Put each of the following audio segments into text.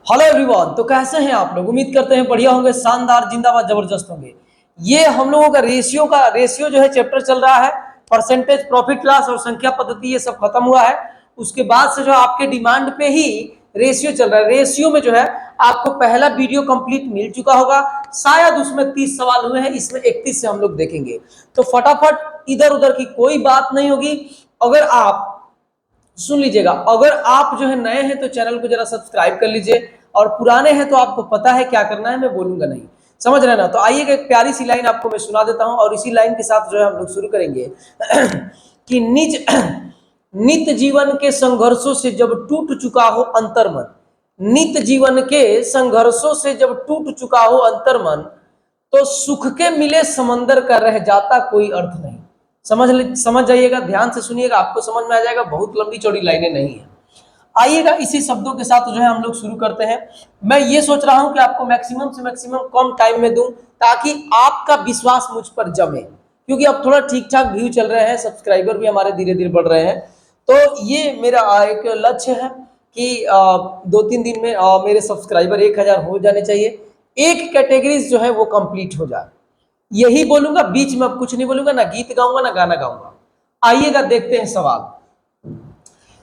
Hello everyone, तो कैसे हैं आप लोग। उम्मीद करते हैं बढ़िया होंगे, शानदार, जिंदाबाद, जबरदस्त होंगे। ये हम लोगों का रेशियो जो है चैप्टर चल रहा है। परसेंटेज, प्रॉफिट लॉस और संख्या पद्धति ये सब खत्म हुआ है। उसके बाद से जो आपके डिमांड पे ही रेशियो चल रहा है। रेशियो में जो है आपको पहला वीडियो कंप्लीट मिल चुका होगा, शायद उसमें 30 सवाल हुए हैं, इसमें 31 से हम लोग देखेंगे। तो फटाफट इधर उधर की कोई बात नहीं होगी। अगर आप सुन लीजिएगा, अगर आप जो है नए हैं तो चैनल को जरा सब्सक्राइब कर लीजिए, और पुराने हैं तो आपको पता है क्या करना है, मैं बोलूंगा नहीं, समझ रहे ना। तो आइएगा, एक प्यारी सी लाइन आपको मैं सुना देता हूं और इसी लाइन के साथ जो है हम लोग शुरू करेंगे कि नित्य जीवन के संघर्षों से जब टूट चुका हो अंतर्मन, नित्य जीवन के संघर्षों से जब टूट चुका हो अंतर्मन, तो सुख के मिले समंदर का रह जाता कोई अर्थ नहीं। समझ जाइएगा, ध्यान से सुनिएगा, आपको समझ में आ जाएगा। बहुत लंबी चौड़ी लाइनें नहीं है। आइएगा, इसी शब्दों के साथ जो है हम लोग शुरू करते हैं। मैं ये सोच रहा हूं कि आपको मैक्सिमम से मैक्सिमम कम टाइम में दूं, ताकि आपका विश्वास मुझ पर जमे, क्योंकि अब थोड़ा ठीक ठाक व्यू चल रहे हैं, सब्सक्राइबर भी हमारे धीरे धीरे बढ़ रहे हैं। तो ये मेरा एक लक्ष्य है कि 2-3 दिन में मेरे सब्सक्राइबर 1000 हो जाने चाहिए। एक कैटेगरीज जो है वो कंप्लीट हो जाए, यही बोलूंगा। बीच में अब कुछ नहीं बोलूंगा, ना गीत गाऊंगा ना गाना गाऊंगा। आइएगा, देखते हैं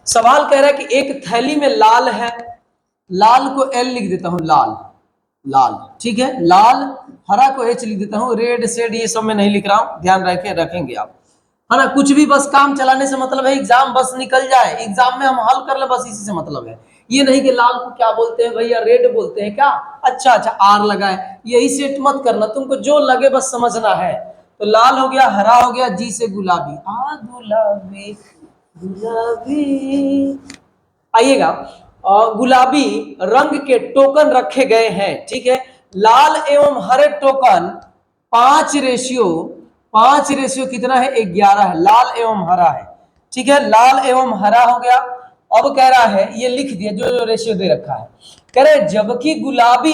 सवाल कह रहा है कि एक थैली में लाल है, लाल को एल लिख देता हूं, लाल लाल, ठीक है, लाल। हरा को एच लिख देता हूं, रेड शेड ये सब मैं नहीं लिख रहा हूं, ध्यान रखेंगे आप, है ना। कुछ भी, बस काम चलाने से मतलब है, एग्जाम बस निकल जाए, एग्जाम में हम हल कर ले, बस इसी से मतलब है। ये नहीं कि लाल को क्या बोलते हैं भैया, रेड बोलते हैं क्या, अच्छा आर लगाए, यही सेट मत करना, तुमको जो लगे बस समझना है। तो लाल हो गया, हरा हो गया, जी से गुलाबी, आ गुलाबी गुलाबी। आइएगा, गुलाबी रंग के टोकन रखे गए हैं, ठीक है। लाल एवं हरे टोकन 5 रेशियो कितना है, 11 है, लाल एवं हरा है, ठीक है। लाल एवं हरा हो गया। अब कह रहा है, ये लिख दिया जो रेशियो दे रखा है। कह रहे जबकि गुलाबी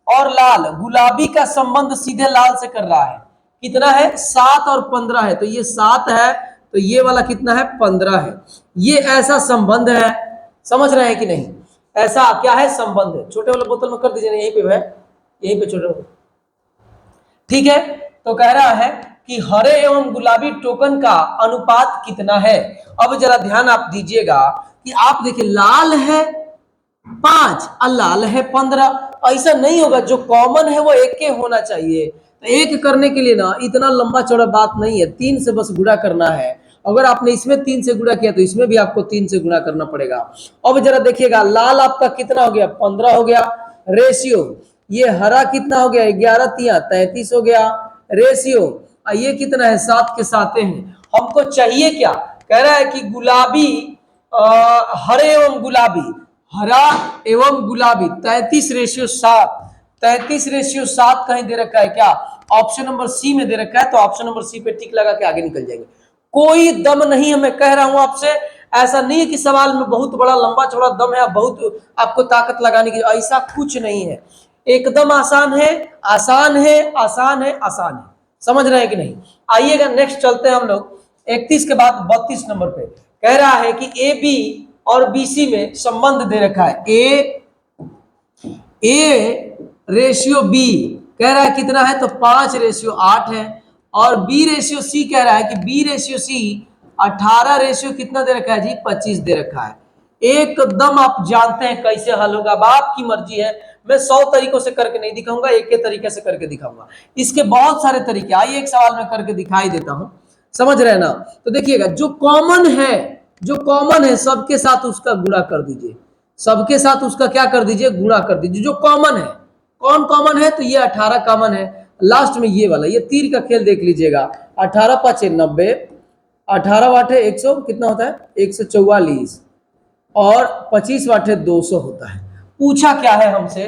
और लाल, गुलाबी का संबंध सीधे लाल से कर रहा है, कितना है, 7 और 15 है, तो ये 7 है, तो ये वाला कितना है, 15 है। ये ऐसा संबंध है, समझ रहे हैं कि नहीं। ऐसा क्या है, संबंध है। छोटे वाले बोतल में कर दीजिए ना, यहीं पे है, यहीं पे छोटे वाले, ठीक है। तो कह रहा है कि हरे एवं गुलाबी टोकन का अनुपात कितना है। अब जरा ध्यान आप दीजिएगा कि आप देखिए, लाल है 5 और लाल है 15, ऐसा नहीं होगा। जो कॉमन है वो एक के होना चाहिए। तो एक करने के लिए ना इतना लंबा चौड़ा बात नहीं है, 3 से बस गुणा करना है। अगर आपने इसमें 3 से गुणा किया तो इसमें भी आपको 3 से गुणा करना पड़ेगा। अब जरा देखिएगा, लाल आपका कितना हो गया, 15 हो गया रेशियो। ये हरा कितना हो गया, 11 तिया 33 हो गया रेशियो। ये कितना है, 7 के 7 हैं। हमको चाहिए क्या, कह रहा है कि गुलाबी, हरे एवं गुलाबी, हरा एवं गुलाबी 33:7, 33:7 कहीं दे रखा है क्या, ऑप्शन नंबर सी में दे रखा है। तो ऑप्शन नंबर सी पे टिक लगा के आगे निकल जाएंगे। कोई दम नहीं है, मैं कह रहा हूं आपसे। ऐसा नहीं है कि सवाल में बहुत बड़ा लंबा चौड़ा दम है, बहुत आपको ताकत लगाने की, ऐसा कुछ नहीं है। एकदम आसान है, आसान है, आसान है, आसान है। समझ रहे हैं कि नहीं। आइएगा, नेक्स्ट चलते हैं हम लोग 31 के बाद 32 नंबर पे। कह रहा है कि ए बी और बी सी में संबंध दे रखा है, ए रेशियो बी कह रहा है कितना है, तो 5:8 है। और बी रेशियो सी कह रहा है कि बी रेशियो सी 18 रेशियो कितना दे रखा है जी, 25 दे रखा है। एकदम आप जानते हैं कैसे हल होगा, अब आपकी मर्जी है। मैं 100 तरीकों से करके नहीं दिखाऊंगा, एक के तरीके से करके दिखाऊंगा। इसके बहुत सारे तरीके, आइए एक सवाल में करके दिखाई देता हूं, समझ रहे हैं ना। तो देखिएगा, जो कॉमन है सबके साथ उसका गुणा कर दीजिए, सबके साथ उसका क्या कर दीजिए, गुणा कर दीजिए। जो कॉमन है, कौन कॉमन है, तो ये 18 कॉमन है। लास्ट में ये वाला, ये तीर का खेल देख लीजिएगा, 18 5 90, 18 वाटे 100 कितना होता है, 144, और 25 वाटे 200 होता है। पूछा क्या है हमसे,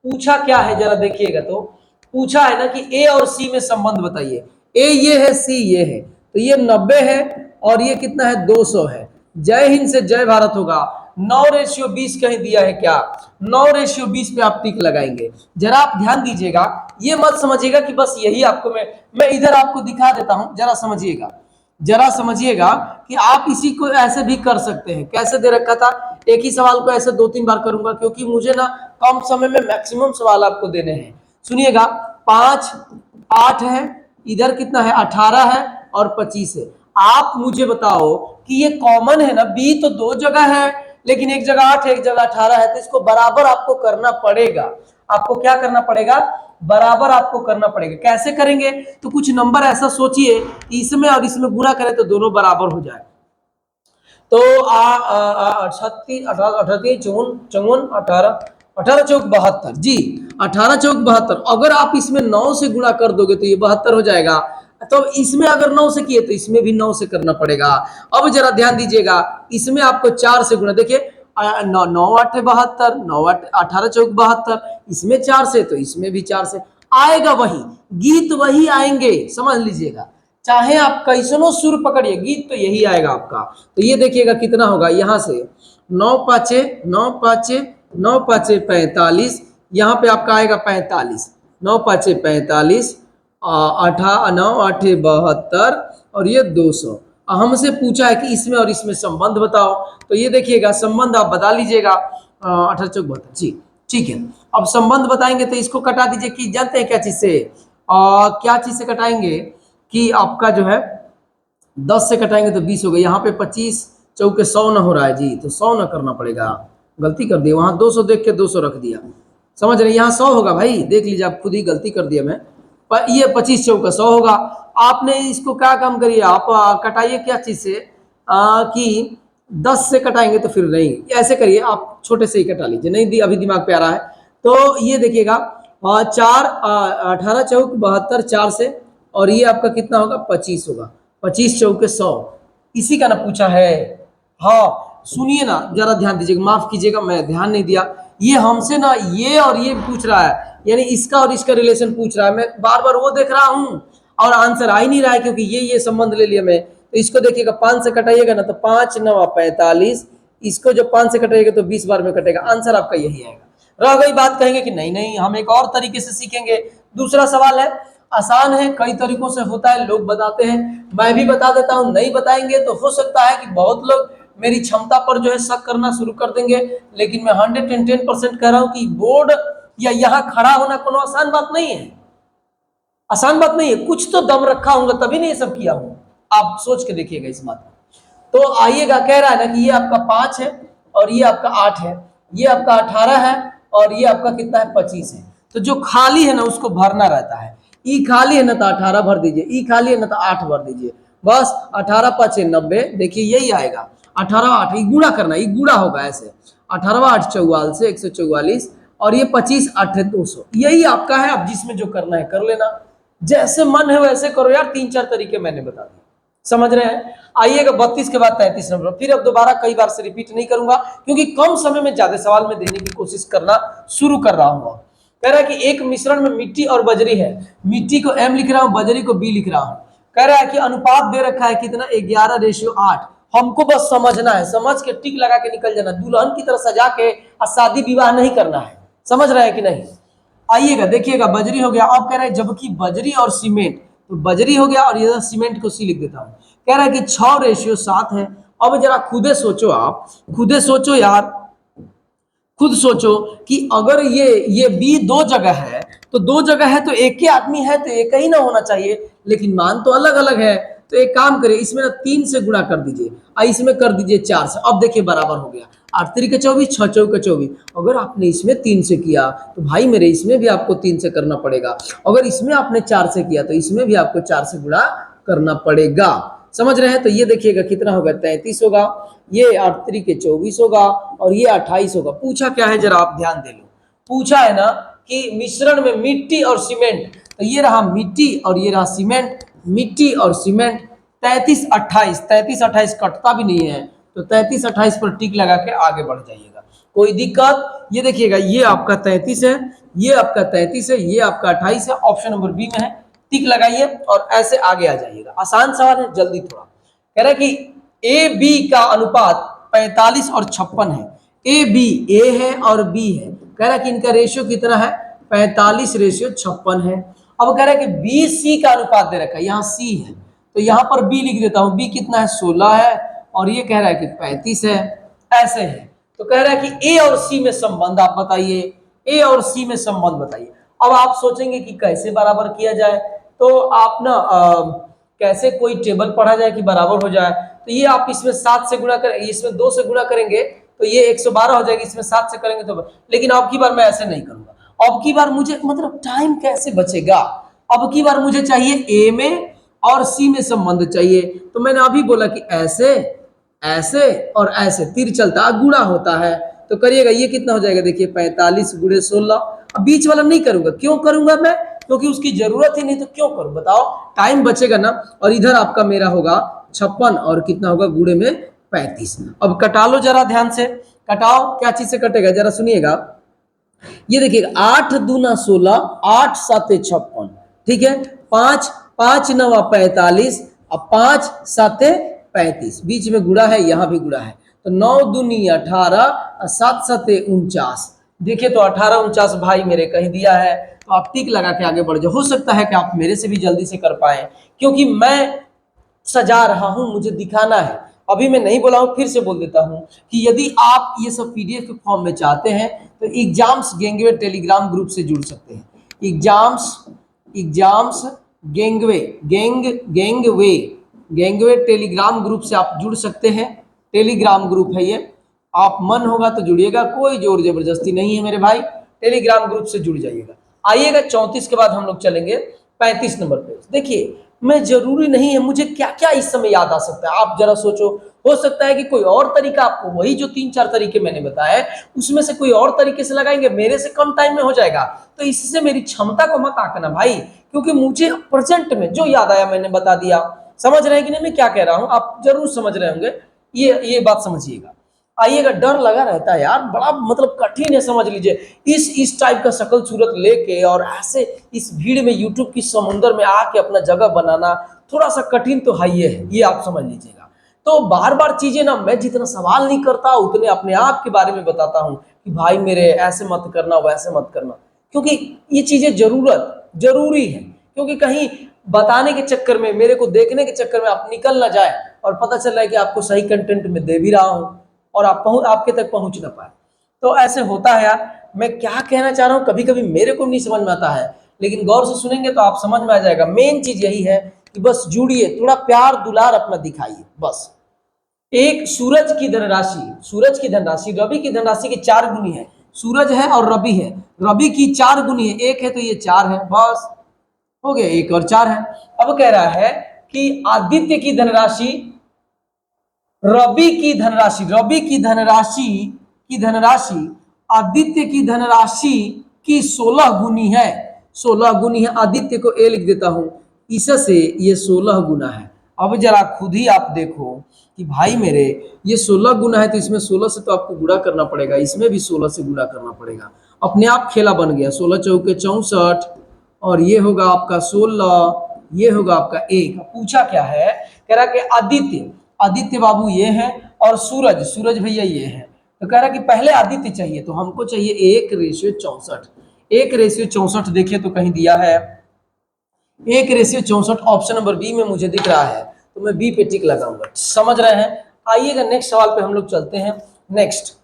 पूछा क्या है जरा देखिएगा। तो पूछा है ना कि ए और सी में संबंध बताइए। ए ये है, सी ये है, तो ये 90 है और ये कितना है, 200 है। जय हिंद से जय भारत होगा। 9:20 कहीं दिया है क्या, 9:20 पे आप टिक लगाएंगे। जरा आप ध्यान दीजिएगा, ये मत समझिएगा कि बस यही आपको मैं इधर आपको दिखा देता हूं, जरा समझिएगा, जरा समझिएगा कि आप इसी को ऐसे भी कर सकते हैं। कैसे दे रखा था, एक ही सवाल को ऐसे 2-3 बार करूंगा क्योंकि मुझे ना कम समय में मैक्सिमम सवाल आपको देने हैं। सुनिएगा, 5 8 है, इधर कितना है 18 है और 25 है। आप मुझे बताओ कि ये कॉमन है ना, बी तो 2 जगह है लेकिन एक जगह 8 है एक जगह 18 है, तो इसको बराबर आपको करना पड़ेगा। आपको क्या करना पड़ेगा, बराबर आपको करना पड़ेगा। कैसे करेंगे, तो कुछ नंबर ऐसा सोचिए इसमें और इसमें गुणा करें तो दोनों बराबर हो जाए। तो 36 38 54 18 18 चौक 72 जी, 18 चौक 72। अगर आप इसमें 9 से गुणा कर दोगे तो ये 72 हो जाएगा। तो इसमें अगर 9 से किए तो इसमें भी 9 से करना पड़ेगा। अब जरा ध्यान दीजिएगा, इसमें आपको 4 से गुणा, देखिए 9 9 8 72, 9 8 18 चौक 72, इसमें 4 से तो इसमें भी 4 से आएगा, वही गीत वही आएंगे, समझ लीजिएगा। चाहे आप कैसनो सुर पकड़िए, गीत तो यही आएगा आपका। तो ये देखिएगा कितना होगा, यहां से 9 पाँचे 9 पाँचे 9 पाँचे 45, यहाँ पे आपका आएगा 45, 9 पाँचे 45, 9 8 72 और ये 200। हमसे पूछा है कि इसमें और इसमें संबंध बताओ, तो ये देखिएगा संबंध आप बता लीजिएगा 18 चौक 72 जी, ठीक है। अब संबंध बताएंगे तो इसको कटा दीजिए कि जानते हैं क्या चीज से, क्या चीज से कटाएंगे कि आपका जो है 10 से कटाएंगे तो 20 हो गए। यहाँ पे 25 चौके 100 ना हो रहा है जी, तो 100 ना करना पड़ेगा, गलती कर दिया, वहां 200 देख के 200 रख दिया, समझ रहे, यहाँ 100 होगा भाई, देख लीजिए आप खुद ही गलती कर दिया मैं। पर ये 25 चौका 100 होगा। आपने इसको क्या काम करिए, आप कटाइए क्या चीज से, कि 10 से कटाएंगे तो फिर नहीं, ऐसे करिए आप छोटे से ही कटा लीजिए, नहीं अभी दिमाग पे आ रहा है। तो ये देखिएगा 4 18 चौक 72 4 से, और ये आपका कितना होगा 25 होगा, 25 चौके 100, इसी का ना पूछा है। हाँ सुनिए ना, जरा ध्यान दीजिएगा, माफ कीजिएगा मैं ध्यान नहीं दिया, ये हमसे ना ये और ये पूछ रहा है, यानी इसका और इसका रिलेशन पूछ रहा है। मैं बार बार वो देख रहा हूं और आंसर आ ही नहीं रहा है क्योंकि ये संबंध ले लिया मैं। तो इसको देखिएगा 5 से कटाइएगा ना तो 5 9 45, इसको जब 5 से कटाइएगा तो 20 बार में कटेगा, आंसर आपका यही आएगा। रह गई बात, कहेंगे कि नहीं नहीं हम एक और तरीके से सीखेंगे। दूसरा सवाल है, आसान है, कई तरीकों से होता है, लोग बताते हैं, मैं भी बता देता हूं। नहीं बताएंगे तो हो सकता है कि बहुत लोग मेरी क्षमता पर जो है शक करना शुरू कर देंगे, लेकिन मैं 110% कह रहा हूं कि बोर्ड या यहाँ खड़ा होना कोनो आसान बात नहीं है, आसान बात नहीं है, कुछ तो दम रखा होगा तभी नहीं ये सब किया हूं। आप सोच के देखिएगा इस बात को। तो आइएगा, कह रहा है ना कि ये आपका 5 है और ये आपका 8 है, ये आपका 18 है और ये आपका कितना है 25 है। तो जो खाली है ना उसको भरना रहता है, ई खाली है ना तो 18 भर दीजिए, ई खाली है ना तो 8 भर दीजिए, बस 18 5 90, देखिए यही आएगा 18 8, ये गुणा करना, ये गुणा होगा ऐसे, 18 8 44 144 और ये 25 8 200, यही आपका है। अब जिसमें जो करना है कर लेना, जैसे मन है वैसे करो यार, 3-4 तरीके मैंने बता दिए, समझ रहे हैं। आइएगा 32 के बाद 33 नंबर, फिर अब दोबारा कई बार से रिपीट नहीं करूंगा क्योंकि कम समय में ज्यादा सवाल में देने की कोशिश करना शुरू कर रहा हूं। कह रहा है कि एक मिश्रण में मिट्टी और बजरी है, मिट्टी को M लिख रहा हूं, बजरी को B लिख रहा हूं। कह रहा है कि अनुपात दे रखा है कितना, 11:8। हमको बस समझना है, समझ के टिक लगा के निकल जाना, दुल्हन की तरह सजा के शादी विवाह नहीं करना है, समझ रहे हैं कि नहीं। आइएगा देखिएगा, बजरी हो गया। अब कह रहा है जबकि बजरी और सीमेंट, तो बजरी हो गया और ये सीमेंट को C लिख देता हूं। कह रहा है कि 6:7 है। अब जरा खुदे सोचो, आप खुदे सोचो यार, खुद सोचो कि अगर ये B 2 जगह है तो 2 जगह है तो एक ही आदमी है तो एक ही ना होना चाहिए, लेकिन मान तो अलग अलग है। तो एक काम करिए, इसमें ना 3 से गुणा कर दीजिए और इसमें कर दीजिए 4 से। अब देखिए बराबर हो गया, 8 3 के 24, 6 4 के 24। अगर आपने इसमें 3 से किया तो भाई मेरे इसमें भी आपको 3 से करना पड़ेगा, अगर इसमें आपने 4 से किया तो इसमें भी आपको 4 से गुणा करना पड़ेगा, समझ रहे हैं। तो ये देखिएगा कितना होगा, 33 होगा, ये 8 3 के 24 होगा और ये 28 होगा। पूछा क्या है जरा आप ध्यान दे लो, पूछा है ना कि मिश्रण में मिट्टी और सीमेंट, तो ये रहा मिट्टी और ये रहा सीमेंट, मिट्टी और सीमेंट। 33 28, 33 28 कटता भी नहीं है, तो 33 28 पर टिक लगा के आगे बढ़ जाइएगा, कोई दिक्कत। ये देखिएगा, ये आपका 33 है, ये आपका 33 है, ये आपका 28 है, ऑप्शन नंबर बी में है, टिक लगाइए और ऐसे आगे आ जाइएगा। आसान सवाल है, जल्दी थोड़ा। कह रहा है कि ए बी का अनुपात 45 और 56 है, ए बी ए है और बी है। कह रहा है कि इनका रेशियो कितना है, 45:56 है। अब कह रहा है कि बी सी का अनुपात दे रखा है, यहाँ सी है तो यहाँ पर बी लिख देता हूं, बी कितना है 16 है और ये कह रहा है कि 35 है, ऐसे है। तो कह रहा है कि ए और सी में संबंध आप बताइए, ए और सी में संबंध बताइए। अब आप सोचेंगे कि कैसे बराबर किया जाए, तो आप ना कैसे कोई टेबल पढ़ा जाए कि बराबर हो जाए। तो ये आप इसमें 7 से गुणा करें, इसमें 2 से गुणा करेंगे तो ये 112 हो जाएगी, इसमें 7 से करेंगे तो, लेकिन अब की बार मैं ऐसे नहीं करूंगा। अब की बार मुझे मतलब टाइम कैसे बचेगा, अब की बार मुझे चाहिए ए में और सी में संबंध चाहिए। तो मैंने अभी बोला कि ऐसे, ऐसे और ऐसे तीर चलता गुणा होता है, तो करिएगा ये कितना हो जाएगा, देखिए 45 गुणे 16। अब बीच वाला नहीं करूंगा, क्यों करूंगा मैं, क्योंकि उसकी जरूरत ही नहीं, तो क्यों करूं बताओ, टाइम बचेगा ना। और इधर आपका मेरा होगा 56 और कितना होगा गुणे में 35। अब कटा लो जरा ध्यान से, कटाओ, क्या चीज से कटेगा जरा सुनिएगा। ये देखिएगा 8 दूना 16, 8 साते 56, ठीक है, 5 5 नवा 45, अब 5 साते 35, बीच में गुणा है, यहां भी गुणा है, तो 9 दूनी 18 और 7 साते 49। देखिए तो 18 49 भाई मेरे कहीं दिया है, तो आप टिक लगा के आगे बढ़ जाओ। हो सकता है कि आप मेरे से भी जल्दी से कर पाए, क्योंकि मैं सजा रहा हूं, मुझे दिखाना है। अभी मैं नहीं बोला हूं, फिर से बोल देता हूं कि यदि आप ये सब पीडीएफ के फॉर्म में चाहते हैं तो एग्जाम्स गेंगवे टेलीग्राम ग्रुप से जुड़ सकते हैं। एग्जाम्स एग्जाम्स गेंगवे गेंगवे गेंगवे टेलीग्राम ग्रुप से आप जुड़ सकते हैं। टेलीग्राम ग्रुप है ये, आप मन होगा तो जुड़िएगा, कोई जोर जबरदस्ती नहीं है मेरे भाई, टेलीग्राम ग्रुप से जुड़ जाइएगा। आइएगा 34 के बाद हम लोग चलेंगे 35 नंबर पे। देखिए मैं जरूरी नहीं है मुझे क्या क्या इस समय याद आ सकता है, आप जरा सोचो। हो सकता है कि कोई और तरीका, आपको वही जो 3-4 तरीके मैंने बताए उसमें से कोई और तरीके से लगाएंगे, मेरे से कम टाइम में हो जाएगा। तो इससे मेरी क्षमता को मत आंकना भाई, क्योंकि मुझे प्रेजेंट में जो याद आया मैंने बता दिया। समझ रहे हैं कि नहीं मैं क्या कह रहा हूं, आप जरूर समझ रहे होंगे, ये बात समझिएगा। आइएगा, डर लगा रहता है यार, बड़ा मतलब कठिन है, समझ लीजिए। इस टाइप का शकल सूरत लेके और ऐसे इस भीड़ में यूट्यूब की समुंदर में आके अपना जगह बनाना थोड़ा सा कठिन तो है ये आप समझ लीजिएगा। तो बार बार चीजें ना, मैं जितना सवाल नहीं करता उतने अपने आप के बारे में बताता हूँ कि भाई मेरे ऐसे मत करना वैसे मत करना, क्योंकि ये चीजें जरूरी है। क्योंकि कहीं बताने के चक्कर में, मेरे को देखने के चक्कर में आप निकल ना जाए और पता चल रहा है कि आपको सही कंटेंट में दे भी रहा हूं और आपके तक पहुंच ना पाए। तो ऐसे होता है यार। मैं क्या कहना चाह रहा हूं कभी कभी मेरे को नहीं समझ में आता है, लेकिन गौर से सुनेंगे तो आप समझ में आ जाएगा। मेन चीज यही है कि बस जुड़िए, थोड़ा प्यार दुलार अपना दिखाइए बस। एक सूरज की धनराशि रवि की धनराशि की 4 गुनी है। सूरज है और रवि है, रवि की 4 गुनी है, एक है तो ये 4 है, बस हो गया, 1 और 4 है। अब कह रहा है कि आदित्य की धनराशि रवि की धनराशि आदित्य की धनराशि की 16 गुनी है। 16 गुनी है, आदित्य को ए लिख देता हूं, इससे ये 16 गुना है। अब जरा खुद ही आप देखो कि भाई मेरे ये 16 गुना है, तो इसमें 16 से तो आपको गुणा करना पड़ेगा, इसमें भी 16 से गुणा करना पड़ेगा। अपने आप खेला बन गया, 16 चौके 64 और ये होगा आपका 16, ये होगा आपका 1। पूछा क्या है, कह रहा कि आदित्य बाबू ये है और सूरज भैया ये है। तो कह रहा कि पहले आदित्य चाहिए, तो हमको चाहिए 1:64। 1:64 देखिए तो कहीं दिया है 1:64, ऑप्शन नंबर बी में मुझे दिख रहा है, तो मैं बी पे टिक लगाऊंगा। समझ रहे हैं। आइएगा नेक्स्ट सवाल पे हम लोग चलते हैं। नेक्स्ट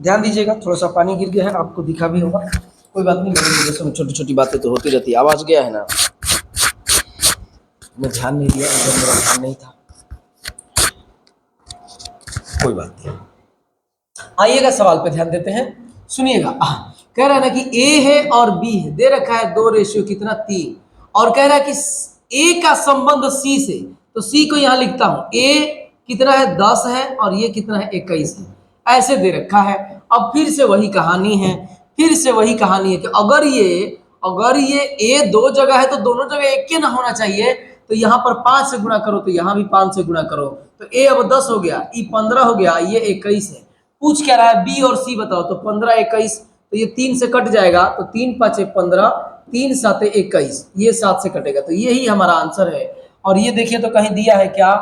ध्यान दीजिएगा, थोड़ा सा पानी गिर गया है, आपको दिखा भी होगा, कोई बात नहीं, मेरे जैसे छोटी छोटी बातें तो होती रहती है। आवाज गया है ना, मैं ध्यान नहीं दिया, इधर मेरा ध्यान नहीं था, कोई बात नहीं। आइएगा सवाल पे ध्यान देते हैं, सुनिएगा। कह रहा है ना कि ए है और बी है, दे रखा है 2 कितना 3, और कह रहा है कि ए का संबंध सी से, तो सी को यहां लिखता हूं, ए कितना है 10 है और ये कितना है 21 है, ऐसे दे रखा है। अब फिर से वही कहानी है कि अगर ये ए 2 जगह है तो दोनों जगह एक के ना होना चाहिए, तो यहाँ पर 5 से गुणा करो, तो यहाँ भी 5 से गुणा करो, तो ए अब 10 हो गया, ई 15 हो गया, ये 21 है। पूछ क्या रहा है, बी और सी बताओ, तो 15 21, तो ये 3 से कट जाएगा, तो 3 5 15, 3 7 21, ये 7 से कटेगा, तो यही हमारा आंसर है। और ये देखिए तो कहीं दिया है क्या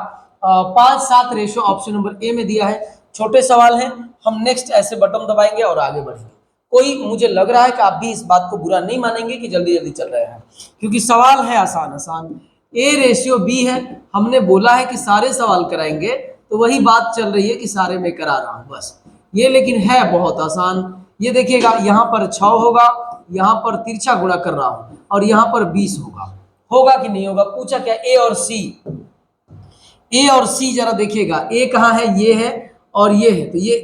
5:7 रेशो, ऑप्शन नंबर ए में दिया है। छोटे सवाल हैं, हम नेक्स्ट ऐसे बटन दबाएंगे और आगे बढ़ेंगे। कोई मुझे लग रहा है कि आप भी इस बात को बुरा नहीं मानेंगे कि जल्दी जल्दी चल रहे हैं, क्योंकि सवाल है आसान आसान। A/B है, हमने बोला है कि सारे सवाल कराएंगे, तो वही बात चल रही है कि सारे मैं करा रहा हूं बस। ये लेकिन है बहुत आसान। ये देखिएगा, यहाँ पर 6 होगा, यहाँ पर तिरछा गुणा कर रहा हूं, और यहाँ पर 20 होगा कि नहीं होगा? पूछा क्या? ए और सी जरा देखिएगा, ए कहाँ है? ये है और ये है, तो ये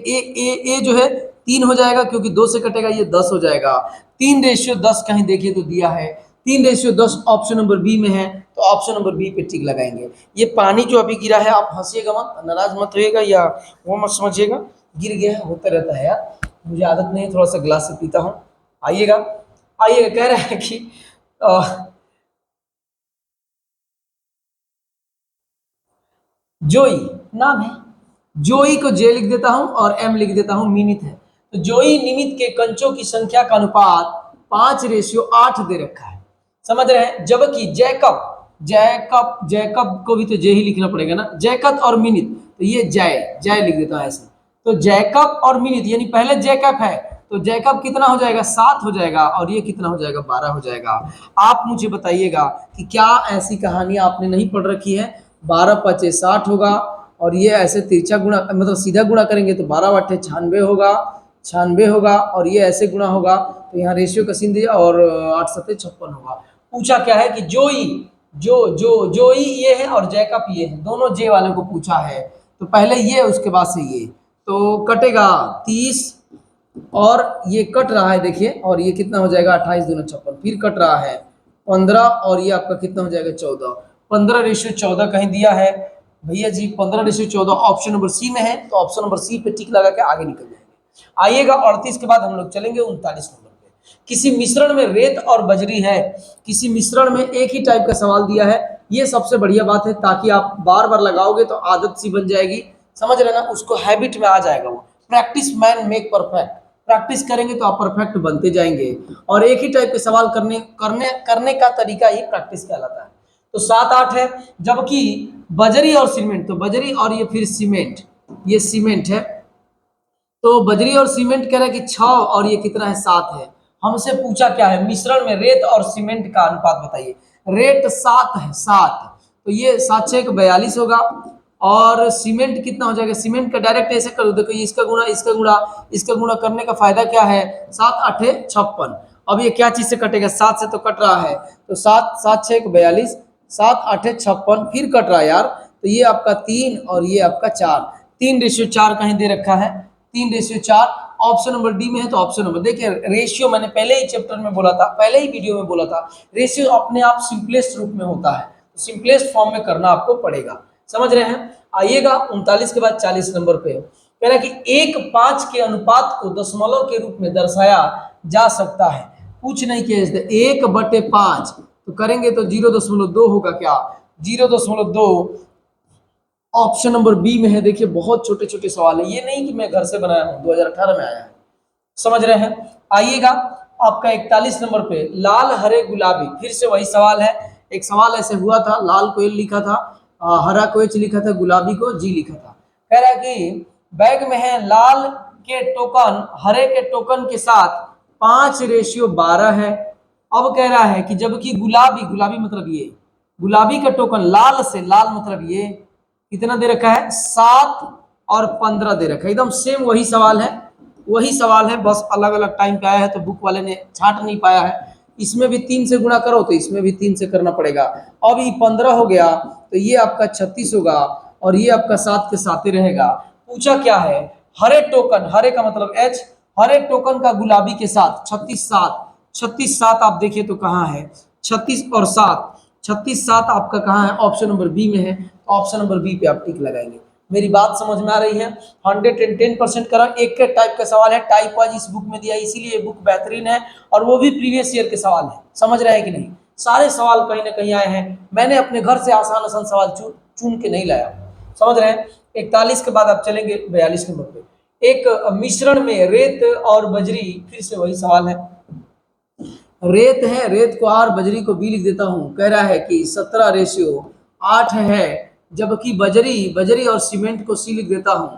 ए जो है 3 हो जाएगा, क्योंकि 2 से कटेगा, ये 10 हो जाएगा। 3/10 कहीं देखिए तो दिया है, 3/10 ऑप्शन नंबर बी में है, तो ऑप्शन नंबर बी पे टिक लगाएंगे। ये पानी जो अभी गिरा है, आप हंसिएगा मत, नाराज मत होइएगा या वो मत समझिएगा, गिर गया है, होता रहता है यार, मुझे आदत नहीं है, थोड़ा सा गिलास से पीता हूँ। आइएगा, कह रहा है कि जोई नाम है, जोई को जे लिख देता हूं और एम लिख देता हूं, मिनित है। तो जोई निमित के कंचों की संख्या का अनुपात 5/8 दे रखा है, समझ रहे हैं। जबकि जैकब को भी तो जे ही लिखना पड़ेगा ना, जैकब और मिनित, तो ये जय लिख देता हूं ऐसे। तो जैकब और मिनित, यानी पहले जैकब है, तो जैकब कितना हो जाएगा? 7 हो जाएगा, और ये कितना हो जाएगा? 12 हो जाएगा। आप मुझे बताइएगा कि क्या ऐसी कहानी आपने नहीं पढ़ रखी है? 12×5 = 60 होगा, और ये ऐसे तिरछा गुणा, मतलब सीधा गुणा करेंगे तो 12/8 = 96 होगा, और ये ऐसे गुणा होगा तो यहाँ रेशियो का सीन दिया, और 8×7 = 56 होगा। पूछा क्या है कि जोई ये है और जैकब ये है, दोनों जे वाले को पूछा है। तो पहले ये, उसके बाद से ये, तो कटेगा 30, और ये कट रहा है देखिए, और ये कितना हो जाएगा? 28 दूना 56, फिर कट रहा है 15, और ये आपका कितना हो जाएगा? 14। 15/14 कहीं दिया है भैया जी, 15/14 ऑप्शन नंबर सी में है, तो ऑप्शन नंबर सी पे टिक लगा के आगे निकल जाएंगे। आइएगा 38 के बाद हम लोग चलेंगे 39 नंबर पे। किसी मिश्रण में रेत और बजरी है, किसी मिश्रण में एक ही टाइप का सवाल दिया है, ये सबसे बढ़िया बात है, ताकि आप बार बार लगाओगे तो आदत सी बन जाएगी, समझ रहे ना, उसको हैबिट में आ जाएगा। वो practice man make perfect, practice करेंगे तो आप परफेक्ट बनते जाएंगे, और एक ही टाइप के सवाल करने का तरीका ही प्रैक्टिस कहलाता है। तो 7-8 है, जबकि बजरी और सीमेंट, तो बजरी और ये फिर सीमेंट, ये सीमेंट है, तो बजरी और सीमेंट कह रहा है कि 6, और ये कितना है? 7 है। हमसे पूछा क्या है? मिश्रण में रेत और सीमेंट का अनुपात बताइए। रेत 7 है, 7, तो ये 7×6 = 42 होगा, और सीमेंट कितना हो जाएगा? सीमेंट का डायरेक्ट ऐसे कर दो, देखो इसका गुणा इसका गुणा इसका गुणा करने का फायदा क्या है? 7×8 = 56। अब ये क्या चीज से कटेगा? 7 से तो कट रहा है, तो 7×6 = 42, 7×8 = 56, फिर कट रहा है यार, तो ये आपका 3 और ये आपका 4, 3/4 कहीं दे रखा है, 3/4 ऑप्शन नंबर डी में है। तो ऑप्शन नंबर देखिए, रेशियो मैंने पहले ही चैप्टर में बोला था, पहले ही वीडियो में बोला था, रेशियो अपने आप सिंपलेस्ट रूप में होता है, तो सिंपलेस्ट फॉर्म में करना आपको पड़ेगा, समझ रहे हैं। आइएगा 39 के बाद 40 नंबर पे कह रहा है कि 1:5 के अनुपात को दशमलव के रूप में दर्शाया जा सकता है। कुछ नहीं किया, 1/5 तो करेंगे तो 0.2 होगा क्या? 0.2 ऑप्शन नंबर बी में है। देखिए बहुत छोटे छोटे सवाल है, ये नहीं कि मैं घर से बनाया हूं, 2018 में आया है, समझ रहे हैं। आइएगा आपका 41 नंबर पे, लाल हरे गुलाबी, फिर से वही सवाल है। एक सवाल ऐसे हुआ था, लाल को एल लिखा था, हरा को एच लिखा था, गुलाबी को जी लिखा था। कह रहा है कि बैग में है लाल के टोकन हरे के टोकन के साथ 5:12 है। अब कह रहा है कि जबकि गुलाबी मतलब ये, गुलाबी का टोकन लाल से, लाल मतलब ये कितना दे रखा है? 7 और 15 दे रखा है। एकदम सेम वही सवाल है, वही सवाल है, बस अलग अलग टाइम पे आया है, तो बुक वाले ने छांट नहीं पाया है। इसमें भी 3 से गुणा करो तो इसमें भी 3 से करना पड़ेगा। अब ये 15 हो गया, तो ये आपका 36 होगा, और ये आपका 7 के 7 ही रहेगा। पूछा क्या है? हरे टोकन, हरे का मतलब एच, हरे टोकन का गुलाबी के साथ 36/7 आप देखिए तो कहाँ है? 36 और 7, 36/7 आपका कहाँ है? ऑप्शन नंबर बी में है, तो ऑप्शन नंबर बी पे आप टिक लगाएंगे। मेरी बात समझ में आ रही है? 110% करा, एक के टाइप का सवाल है, टाइप वाइज इस बुक में दिया, इसीलिए ये बुक बेहतरीन है, और वो भी प्रीवियस ईयर के सवाल है, समझ रहे हैं कि नहीं? सारे सवाल कहीं ना कहीं आए हैं, मैंने अपने घर से आसान आसान सवाल चुन के नहीं लाया, समझ रहे हैं। 41 के बाद आप चलेंगे 42 नंबर पे, एक मिश्रण में रेत और बजरी, फिर से वही सवाल है। रेत है, रेत को आर, बजरी को बी लिख देता हूं। कह रहा है कि 17/8 है, जबकि बजरी और सीमेंट को सी लिख देता हूं,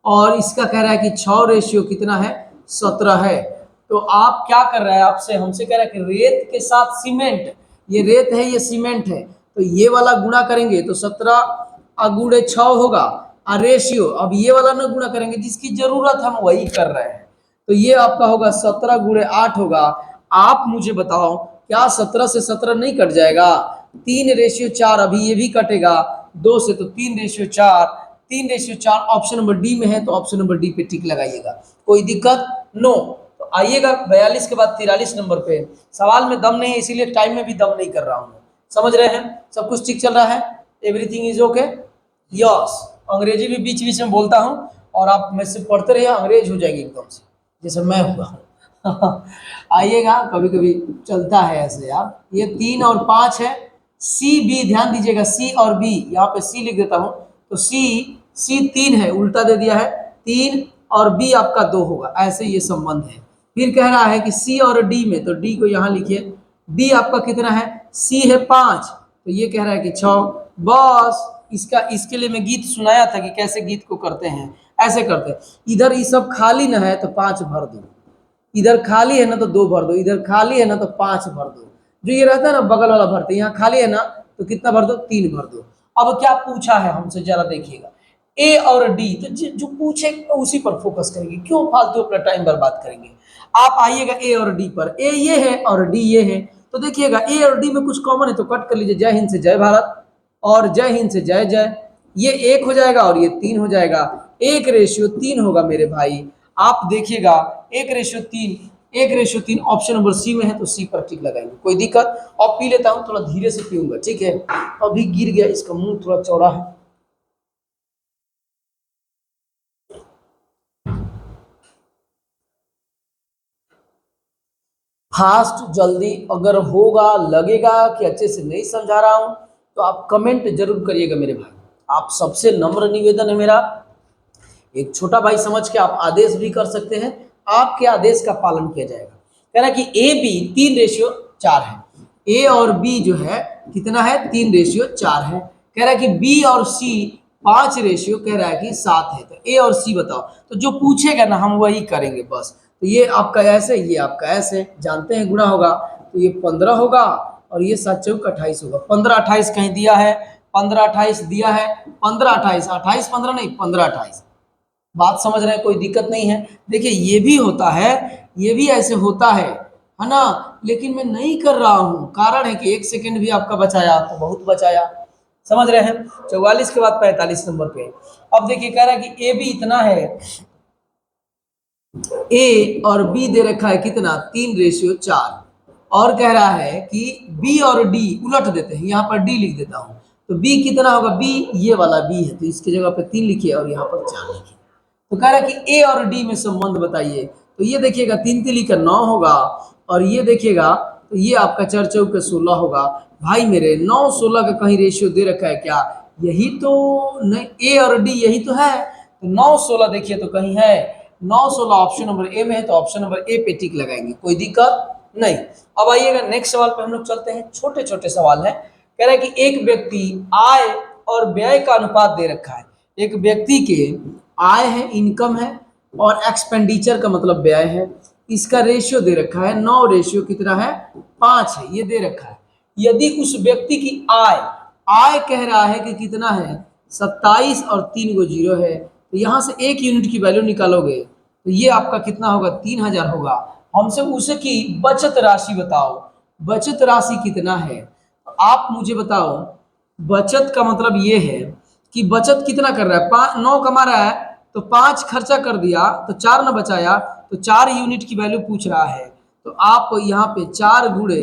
और इसका कह रहा है कि 6 रेशियो कितना है 17 है। तो आप क्या कर रहा है, आपसे हमसे कह रहा है कि रेत के साथ सीमेंट, ये रेत है ये सीमेंट है, तो ये वाला गुणा करेंगे तो 17 गुणे 6 होगा और रेशियो, अब ये वाला ना गुणा करेंगे, जिसकी जरूरत हम वही कर रहे हैं, तो ये आपका होगा 17 गुणे 8 होगा। आप मुझे बताओ क्या 17 से 17 नहीं कट जाएगा, 3 रेशियो 4, अभी ये भी कटेगा 2 से, तो 3 ratio 4, 3 ratio 4 option number D में है, तो ऑप्शन नंबर डी पे टिक लगाइएगा, कोई दिक्कत नो। तो आइएगा 42 के बाद 43 नंबर पे, सवाल में दम नहीं है इसीलिए टाइम में भी दम नहीं कर रहा हूं, समझ रहे हैं, सब कुछ ठीक चल रहा है, एवरीथिंग इज ओके, यस। अंग्रेजी भी बीच बीच में बोलता हूं और आप में से पढ़ते रहिए, अंग्रेज हो जाएगी एकदम से जैसे मैं हुआ। आइएगा, कभी कभी चलता है ऐसे यार। ये 3 और 5 है, सी बी ध्यान दीजिएगा, सी और बी, यहाँ पे सी लिख देता हूं, तो सी 3 है, उल्टा दे दिया है 3 और बी आपका 2 होगा, ऐसे ये संबंध है। फिर कह रहा है कि सी और डी में, तो डी को यहाँ लिखिए, डी आपका कितना है, सी है 5, तो ये कह रहा है कि 6, बस इसका, इसके लिए मैं गीत सुनाया था कि कैसे गीत को करते हैं, ऐसे करते हैं, इधर ये सब खाली ना है तो 5 भर दो, इधर खाली है ना तो 2 भर दो, इधर खाली है ना तो 5 भर दो, जो ये रहता है ना बगल वाला भरते, यहाँ खाली है ना तो कितना भर दो, 3 भर दो। अब क्या पूछा है हमसे जरा देखिएगा, ए और डी, तो जो पूछे उसी पर फोकस करेंगे, क्यों फालतू अपना टाइम बर्बाद करेंगे। आप आइएगा ए और डी पर, ए ये है और डी ये है, तो देखिएगा ए और डी में कुछ कॉमन है तो कट कर लीजिए, जय हिंद से जय भारत और जय हिंद से जय जय, ये 1 हो जाएगा और ये 3 हो जाएगा, 1 रेशियो 3 होगा मेरे भाई। आप देखिएगा 1 ratio 3, 1 ratio 3 option number C में है, तो सी पर टिक लगाएंगे, कोई दिक्कत। और पी लेता हूं, थोड़ा धीरे से पीऊंगा, ठीक है, अभी गिर गया, इसका मुंह थोड़ा चौड़ा है। फास्ट जल्दी अगर होगा, लगेगा कि अच्छे से नहीं समझा रहा हूं तो आप कमेंट जरूर करिएगा मेरे भाई, आप सबसे नम्र निवेदन है मेरा, एक छोटा भाई समझ के आप आदेश भी कर सकते हैं, आपके आदेश का पालन किया जाएगा। कह रहा है कि ए बी 3 रेशियो 4 है, ए और बी जो है कितना है 3 रेशियो 4 है, कह रहा है कि बी और सी 5 रेशियो कह रहा है कि 7 है, तो ए और सी बताओ, तो जो पूछेगा ना हम वही करेंगे बस। तो ये आपका ऐसे, ये आपका ऐसे, जानते हैं गुणा होगा तो ये 15 होगा और ये 7 चौक 28 होगा, 15 28 कहीं दिया है, 15 28 दिया है, 15 28, 28 15 नहीं 15 28, बात समझ रहे हैं, कोई दिक्कत नहीं है। देखिए ये भी होता है, ये भी ऐसे होता है ना, लेकिन मैं नहीं कर रहा हूं, कारण है कि 1 सेकंड भी आपका बचाया तो बहुत बचाया, समझ रहे हैं। 44 के बाद 45 नंबर पे, अब देखिए कह रहा है कि ए भी इतना है, ए और बी दे रखा है कितना 3 रेशियो 4, और कह रहा है कि बी और डी उलट देते हैं, यहाँ पर डी लिख देता हूं, तो बी कितना होगा, बी ये वाला बी है तो इसकी जगह पे 3 लिखिए और यहाँ पर 4 लिखिए। तो कह रहा है कि ए और डी में संबंध बताइए, तो ये देखिएगा 3 3 का 9 होगा, और ये देखिएगा तो ये आपका 4 चौक 16 होगा। भाई मेरे 9 16 का कहीं रेशियो दे रखा है क्या, यही तो नहीं, ए और डी यही तो है, तो 9 16 देखिए तो कहीं है, 9 16 ऑप्शन नंबर ए में है, तो ऑप्शन नंबर ए पे टिक लगाएंगे, कोई दिक्कत नहीं। अब आइएगा नेक्स्ट सवाल पे हम लोग चलते हैं, छोटे छोटे सवाल है। कह रहा है कि एक व्यक्ति आय और व्यय का अनुपात दे रखा है, एक व्यक्ति के आय है, इनकम है, और एक्सपेंडिचर का मतलब व्यय है, इसका रेशियो दे रखा है 9 रेशियो कितना है 5 है, ये दे रखा है। यदि उस व्यक्ति की आय, आय कह रहा है कि कितना है 27 और 3 गो जीरो है, तो यहाँ से 1 यूनिट की वैल्यू निकालोगे तो ये आपका कितना होगा 3000 होगा। हमसे उसकी बचत राशि बताओ, बचत राशि कितना है, आप मुझे बताओ। बचत का मतलब ये है कि बचत कितना कर रहा है, 9 कमा रहा है तो 5 खर्चा कर दिया तो 4 न बचाया, तो 4 यूनिट की वैल्यू पूछ रहा है, तो आप यहाँ पे 4 गुणे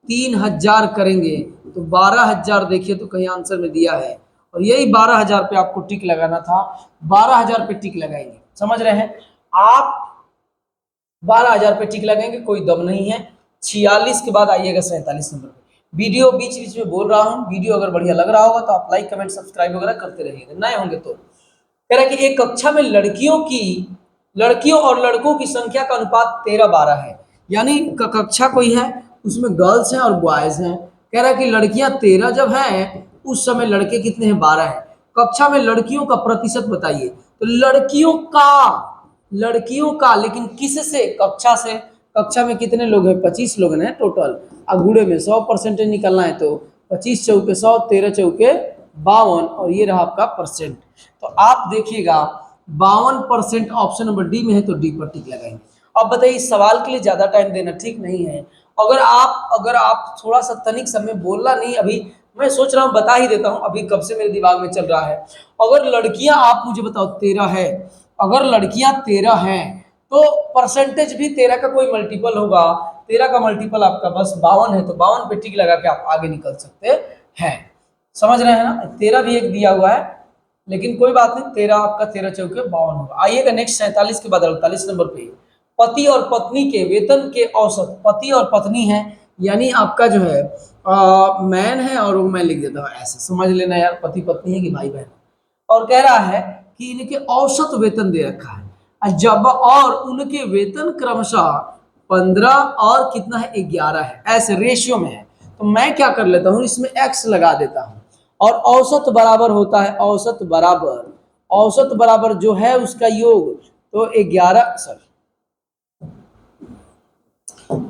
3000 करेंगे तो 12000, देखिए तो कहीं आंसर में दिया है, और यही 12000 पे आपको टिक लगाना था, 12000 पे टिक लगाएंगे, समझ रहे हैं आप, 12000 पे टिक लगाएंगे, कोई दम नहीं है। 46 के बाद आइएगा 47 नंबर पे। वीडियो बीच बीच में बोल रहा हूँ, वीडियो अगर बढ़िया लग रहा होगा तो आप लाइक कमेंट सब्सक्राइब वगैरह करते रहिएगा, नए होंगे तो। कह रहा है कि एक कक्षा में लड़कियों और लड़कों की संख्या का अनुपात 13-12 है, यानी कक्षा कोई है उसमें गर्ल्स हैं और बॉयज हैं। कह रहा है कि लड़कियां 13 जब हैं, उस समय लड़के कितने हैं 12 हैं। कक्षा में लड़कियों का प्रतिशत बताइए, तो लड़कियों का लेकिन किससे, कक्षा से। कक्षा में कितने लोग हैं, 25 लोग हैं टोटल। अगुड़े में 100% निकलना है तो 25 चौके 100, 13 चौके 52, और ये रहा आपका परसेंट। तो आप देखिएगा 52% ऑप्शन नंबर डी में है, तो डी पर टिक लगाएंगे। अब बताइए, इस सवाल के लिए ज्यादा टाइम देना ठीक नहीं है। अगर आप थोड़ा सा तनिक समय बोलना नहीं, अभी मैं सोच रहा हूँ बता ही देता हूँ, अभी कब से मेरे दिमाग में चल रहा है। अगर लड़कियां, आप मुझे बताओ 13 है, अगर लड़कियां 13 हैं तो परसेंटेज भी 13 का कोई मल्टीपल होगा। 13 का मल्टीपल आपका बस 52 है, तो 52 पे टिक लगा के आप आगे निकल सकते हैं। समझ रहे हैं ना, 13 भी एक दिया हुआ है, लेकिन कोई बात नहीं, 13 आपका 13 चौके 52 होगा। आइएगा नेक्स्ट 47 के बाद 48 नंबर पे, पति और पत्नी के वेतन के औसत। पति और पत्नी है, यानी आपका जो है मैन है, और वो मैं लिख देता हूँ ऐसे, समझ लेना यार, पति पत्नी है कि भाई बहन। और कह रहा है कि इनके औसत वेतन दे रखा है, जब और उनके वेतन क्रमशः 15 और कितना है 11 है, ऐसे रेशियो में है। तो मैं क्या कर लेता हूँ, इसमें एक्स लगा देता हूँ, और औसत बराबर होता है, औसत बराबर जो है उसका योग, तो 11, सॉरी,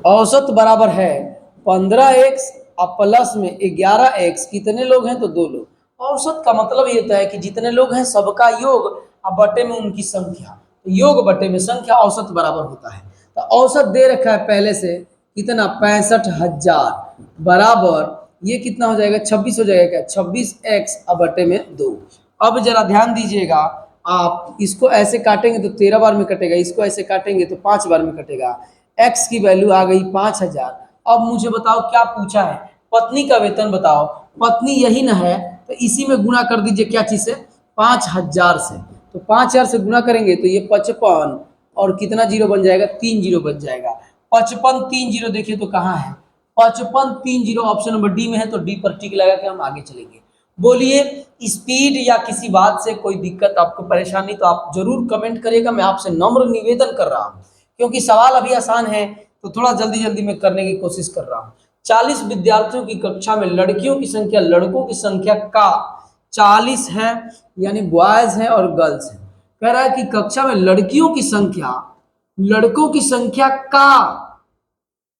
औसत बराबर है 15x और प्लस में 11x, कितने लोग हैं तो 2 लोग। औसत का मतलब ये होता है कि जितने लोग हैं सबका योग और बटे में उनकी संख्या, तो योग बटे में संख्या, औसत बराबर होता है। तो औसत दे रखा है पहले से कितना, 65,000 बराबर, ये कितना हो जाएगा 26 हो जाएगा क्या, 26x और बटे में 2। अब जरा ध्यान दीजिएगा, आप इसको ऐसे काटेंगे तो 13 बार में कटेगा, इसको ऐसे काटेंगे तो 5 बार में कटेगा। एक्स की वैल्यू आ गई 5,000। अब मुझे बताओ क्या पूछा है, पत्नी का वेतन बताओ। पत्नी यही ना है, तो इसी में गुणा कर दीजिए, क्या चीज से, 5,000 से। तो 5,000 से गुणा करेंगे तो ये 55, और कितना जीरो बन जाएगा, 3 जीरो बन जाएगा। 55 3 जीरो देखिए तो कहाँ है, 55 3 जीरो ऑप्शन नंबर डी में है, तो डी पर टिक लगा के हम आगे चलेंगे। बोलिए, स्पीड या किसी बात से कोई दिक्कत, आपको परेशानी, तो आप जरूर कमेंट करिएगा। मैं आपसे नम्र निवेदन कर रहा हूँ, क्योंकि सवाल अभी आसान है, तो थोड़ा जल्दी जल्दी में करने की कोशिश कर रहा हूँ। 40 विद्यार्थियों की कक्षा में लड़कियों की संख्या लड़कों की संख्या का 40 है, यानी बॉयज है और गर्ल्स है। कह रहा है कि कक्षा में लड़कियों की संख्या लड़कों की संख्या का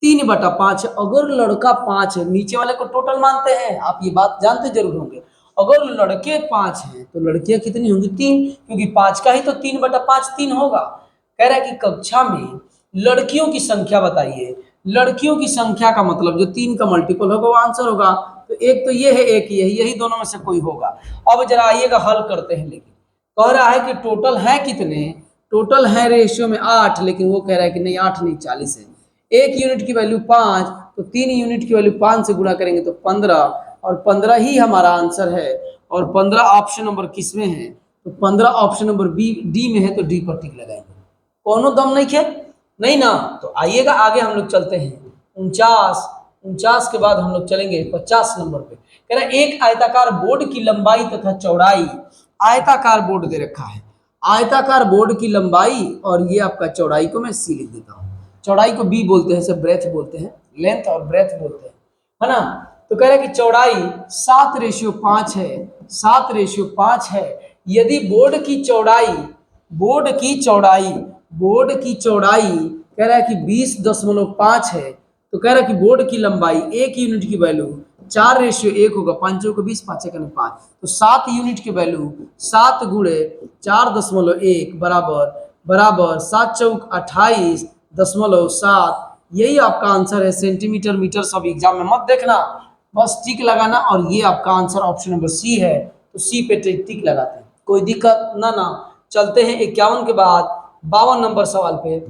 3/5 है। अगर लड़का 5 है, नीचे वाले को टोटल मानते हैं, आप ये बात जानते जरूर होंगे। अगर लड़के 5 हैं तो लड़कियां कितनी होंगी, 3, क्योंकि 5 का ही तो 3/5 3 होगा। कह रहा है कि कक्षा में लड़कियों की संख्या बताइए। लड़कियों की संख्या का मतलब जो 3 का मल्टीपल होगा वो आंसर होगा। तो एक तो ये है, एक ये है, यही दोनों में से कोई होगा। अब जरा आइएगा हल करते हैं। लेकिन कह रहा है कि टोटल है कितने, टोटल है रेशियो में 8, लेकिन वो कह रहा है कि नहीं 8 नहीं 40 है। एक यूनिट की वैल्यू 5, तो 3 यूनिट की वैल्यू 5 से गुणा करेंगे तो 15, और 15 ही हमारा आंसर है। और 15 ऑप्शन नंबर किस में है, तो 15 ऑप्शन नंबर बी डी में है, तो डी पर टिक लगाएंगे। कोनो दम नहीं खे, नहीं ना। तो आइएगा आगे हम लोग चलते हैं। 49 के बाद हम लोग चलेंगे 50 नंबर पे। कह रहा है एक आयताकार बोर्ड की लंबाई तथा चौड़ाई, आयताकार बोर्ड दे रखा है, आयताकार बोर्ड की लंबाई, और ये आपका चौड़ाई को मैं सी लिख देता हूँ। चौड़ाई को बी बोलते हैं, सब ब्रेथ बोलते हैं, लेंथ और ब्रेथ बोलते हैं, है ना। तो कह रहा है कि चौड़ाई 7:5 है, 7:5 है। यदि बोर्ड की चौड़ाई, बोर्ड की चौड़ाई, बोर्ड की चौड़ाई कह रहा है कि 20.5 है, तो कह रहा है कि बोर्ड की लंबाई, एक यूनिट की वैल्यू 4:1 होगा, 5 चौके 20, 5 एकम 5, तो 7 यूनिट की वैल्यू 7 गुणे 4.1 बराबर बराबर 7 चौक 28.7। यही आपका आंसर है। सेंटीमीटर मीटर सब एग्जाम में मत देखना, बस टिक लगाना, और ये आपका आंसर ऑप्शन नंबर सी है, तो सी पे टिक लगाते हैं, कोई दिक्कत ना ना। चलते हैं 51 के बाद 52 नंबर सवाल पे।